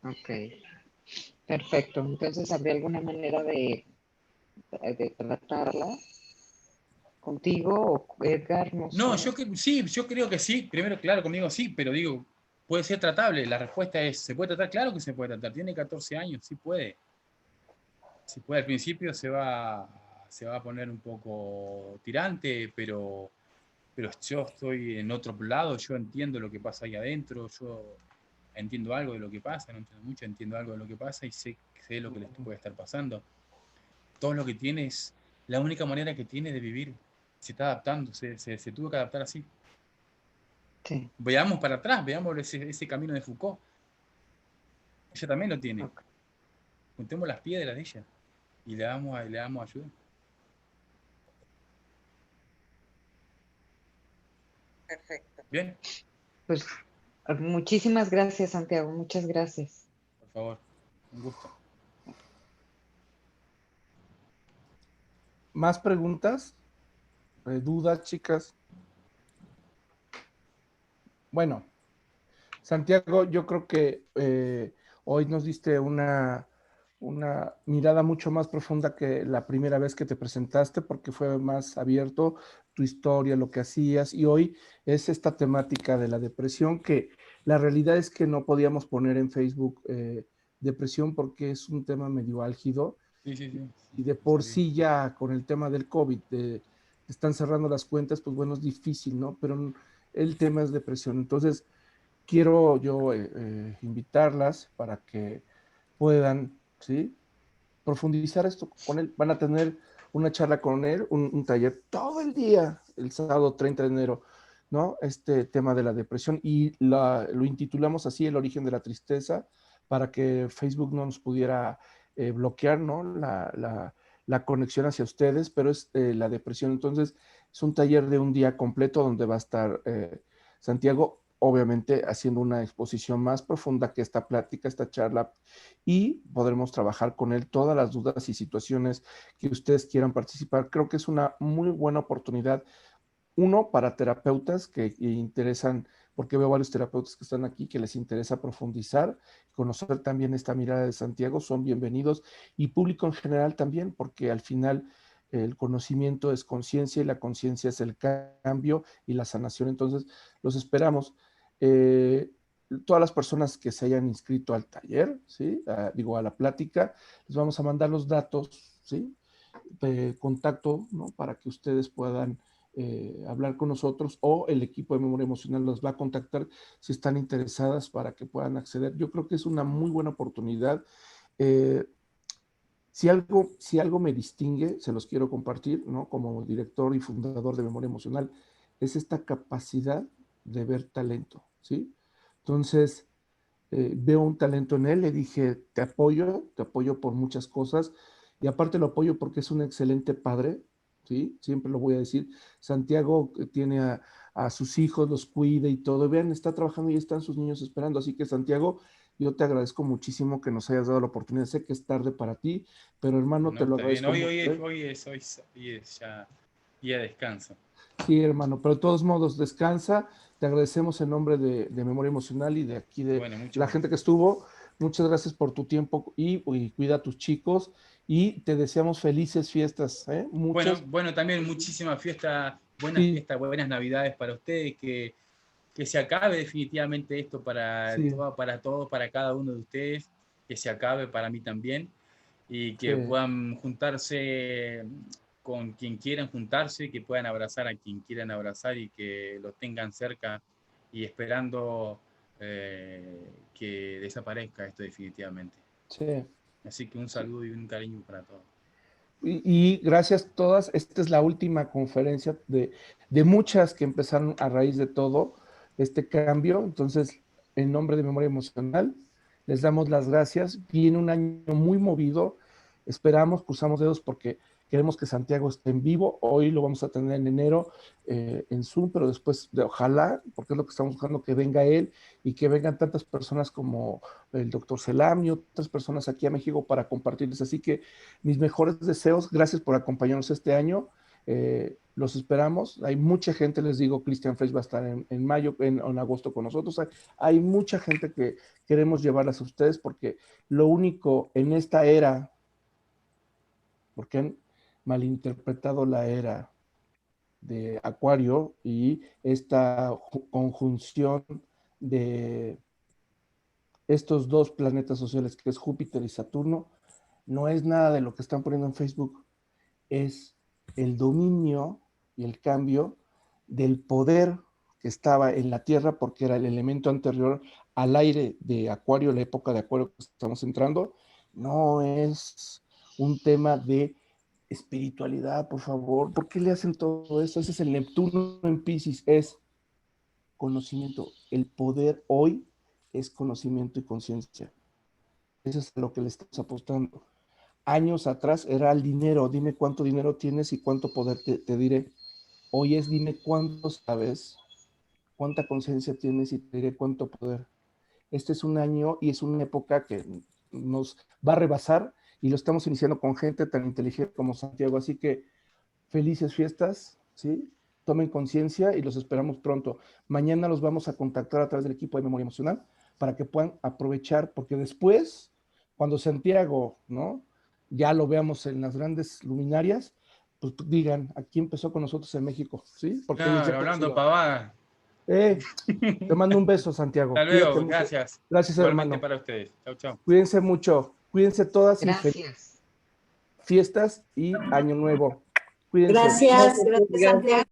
S6: Ok, perfecto. Entonces, ¿habría alguna manera de tratarla contigo o Edgar?
S2: No,
S6: sé.
S2: yo creo que sí. Primero, claro, conmigo sí, pero digo, puede ser tratable. La respuesta es, ¿se puede tratar? Claro que se puede tratar. Tiene 14 años, sí puede. Sí puede. Al principio se va a poner un poco tirante, pero yo estoy en otro lado, yo entiendo lo que pasa ahí adentro, yo entiendo algo de lo que pasa, no entiendo mucho, entiendo algo de lo que pasa y sé lo que les puede estar pasando. Todo lo que tiene es la única manera que tiene de vivir. Se está adaptando, se tuvo que adaptar así.
S6: Sí.
S2: Veamos para atrás, veamos ese camino de Foucault. Ella también lo tiene.
S6: Okay.
S2: Juntemos las piedras de ella y le damos ayuda.
S4: Perfecto.
S2: Bien.
S6: Pues muchísimas gracias, Santiago. Muchas gracias.
S2: Por favor, un gusto.
S1: ¿Más preguntas? ¿Dudas, chicas? Bueno, Santiago, yo creo que hoy nos diste una mirada mucho más profunda que la primera vez que te presentaste, porque fue más abierto tu historia, lo que hacías, y hoy es esta temática de la depresión, que la realidad es que no podíamos poner en Facebook depresión porque es un tema medio álgido.
S2: Sí.
S1: Y de por sí ya con el tema del COVID, están cerrando las cuentas, pues bueno, es difícil, ¿no? Pero el tema es depresión. Entonces, quiero yo invitarlas para que puedan, ¿sí? Profundizar esto con él. Van a tener una charla con él, un taller todo el día, el sábado 30 de enero, ¿no? Este tema de la depresión y lo intitulamos así, El origen de la tristeza, para que Facebook no nos pudiera bloquear, ¿no? La conexión hacia ustedes, pero es la depresión. Entonces, es un taller de un día completo donde va a estar Santiago obviamente haciendo una exposición más profunda que esta plática, esta charla, y podremos trabajar con él todas las dudas y situaciones que ustedes quieran participar. Creo que es una muy buena oportunidad, uno, para terapeutas que interesan, porque veo varios terapeutas que están aquí que les interesa profundizar, conocer también esta mirada de Santiago, son bienvenidos, y público en general también, porque al final el conocimiento es conciencia y la conciencia es el cambio y la sanación. Entonces, los esperamos. Eh, Todas las personas que se hayan inscrito al taller, ¿sí? Digo, a la plática, les vamos a mandar los datos, ¿sí? De contacto, ¿no? Para que ustedes puedan hablar con nosotros, o el equipo de memoria emocional los va a contactar si están interesadas para que puedan acceder. Yo creo que es una muy buena oportunidad. Si algo me distingue, se los quiero compartir, ¿no? Como director y fundador de Memoria Emocional, es esta capacidad de ver talento, ¿sí? Entonces, veo un talento en él, le dije, te apoyo por muchas cosas, y aparte lo apoyo porque es un excelente padre, ¿sí? Siempre lo voy a decir. Santiago tiene a sus hijos, los cuida y todo. Vean, está trabajando y están sus niños esperando. Así que, Santiago, yo te agradezco muchísimo que nos hayas dado la oportunidad. Sé que es tarde para ti, pero hermano,
S2: No,
S1: te lo
S2: está bien.
S1: agradezco
S2: Hoy es ya día de descanso.
S1: Sí, hermano, pero de todos modos, descansa. Te agradecemos en nombre de Memoria Emocional y de aquí de
S2: Bueno, muchas
S1: la gente que estuvo. Muchas gracias por tu tiempo y cuida a tus chicos, y te deseamos felices fiestas, ¿eh? Muchas.
S2: Bueno, también muchísimas fiestas,
S1: Sí,
S2: buenas Navidades para ustedes, que se acabe definitivamente esto
S1: sí,
S2: para todos, para cada uno de ustedes, que se acabe para mí también, y
S1: sí,
S2: que puedan juntarse con quien quieran juntarse, que puedan abrazar a quien quieran abrazar y que los tengan cerca y esperando que desaparezca esto definitivamente.
S1: sí.
S2: Así que un saludo y un cariño para todos.
S1: Y gracias a todas. Esta es la última conferencia de muchas que empezaron a raíz de todo este cambio. Entonces, en nombre de Memoria Emocional, les damos las gracias. Viene un año muy movido. Esperamos, cruzamos dedos porque queremos que Santiago esté en vivo. Hoy lo vamos a tener en enero en Zoom, pero después, ojalá, porque es lo que estamos buscando, que venga él y que vengan tantas personas como el doctor Selam y otras personas aquí a México para compartirles. Así que mis mejores deseos, gracias por acompañarnos este año. Los esperamos. Hay mucha gente, les digo, Christian Fresh va a estar en mayo, en agosto con nosotros. Hay mucha gente que queremos llevarlas a ustedes, porque lo único en esta era, porque han malinterpretado la era de Acuario y esta conjunción de estos dos planetas sociales, que es Júpiter y Saturno, no es nada de lo que están poniendo en Facebook, es el dominio y el cambio del poder que estaba en la Tierra, porque era el elemento anterior al aire de Acuario, la época de Acuario que estamos entrando. No es un tema de espiritualidad, por favor. ¿Por qué le hacen todo eso? Ese es el Neptuno en Piscis, es conocimiento. El poder hoy es conocimiento y conciencia. Eso es a lo que le estamos apostando. Años atrás era el dinero. Dime cuánto dinero tienes y cuánto poder te diré. Hoy es dime cuánto sabes, cuánta conciencia tienes y te diré cuánto poder. Este es un año y es una época que nos va a rebasar, y lo estamos iniciando con gente tan inteligente como Santiago. Así que felices fiestas, ¿sí? Tomen conciencia y los esperamos pronto. Mañana los vamos a contactar a través del equipo de Memoria Emocional para que puedan aprovechar, porque después, cuando Santiago, ¿no?, ya lo veamos en las grandes luminarias, pues digan, aquí empezó con nosotros en México, ¿sí? Porque ellos ya
S2: Claro, hablando
S1: conocieron.
S2: pavada.
S1: Te mando un beso, Santiago.
S2: Hasta
S1: Cuídate
S2: luego,
S1: mucho.
S2: gracias.
S1: Gracias,
S2: Igualmente
S1: hermano.
S2: para ustedes. Chau, chau.
S1: Cuídense mucho. Cuídense todas y felices
S6: Gracias.
S1: fiestas y año nuevo. Cuídense.
S7: Gracias, gracias, Santiago.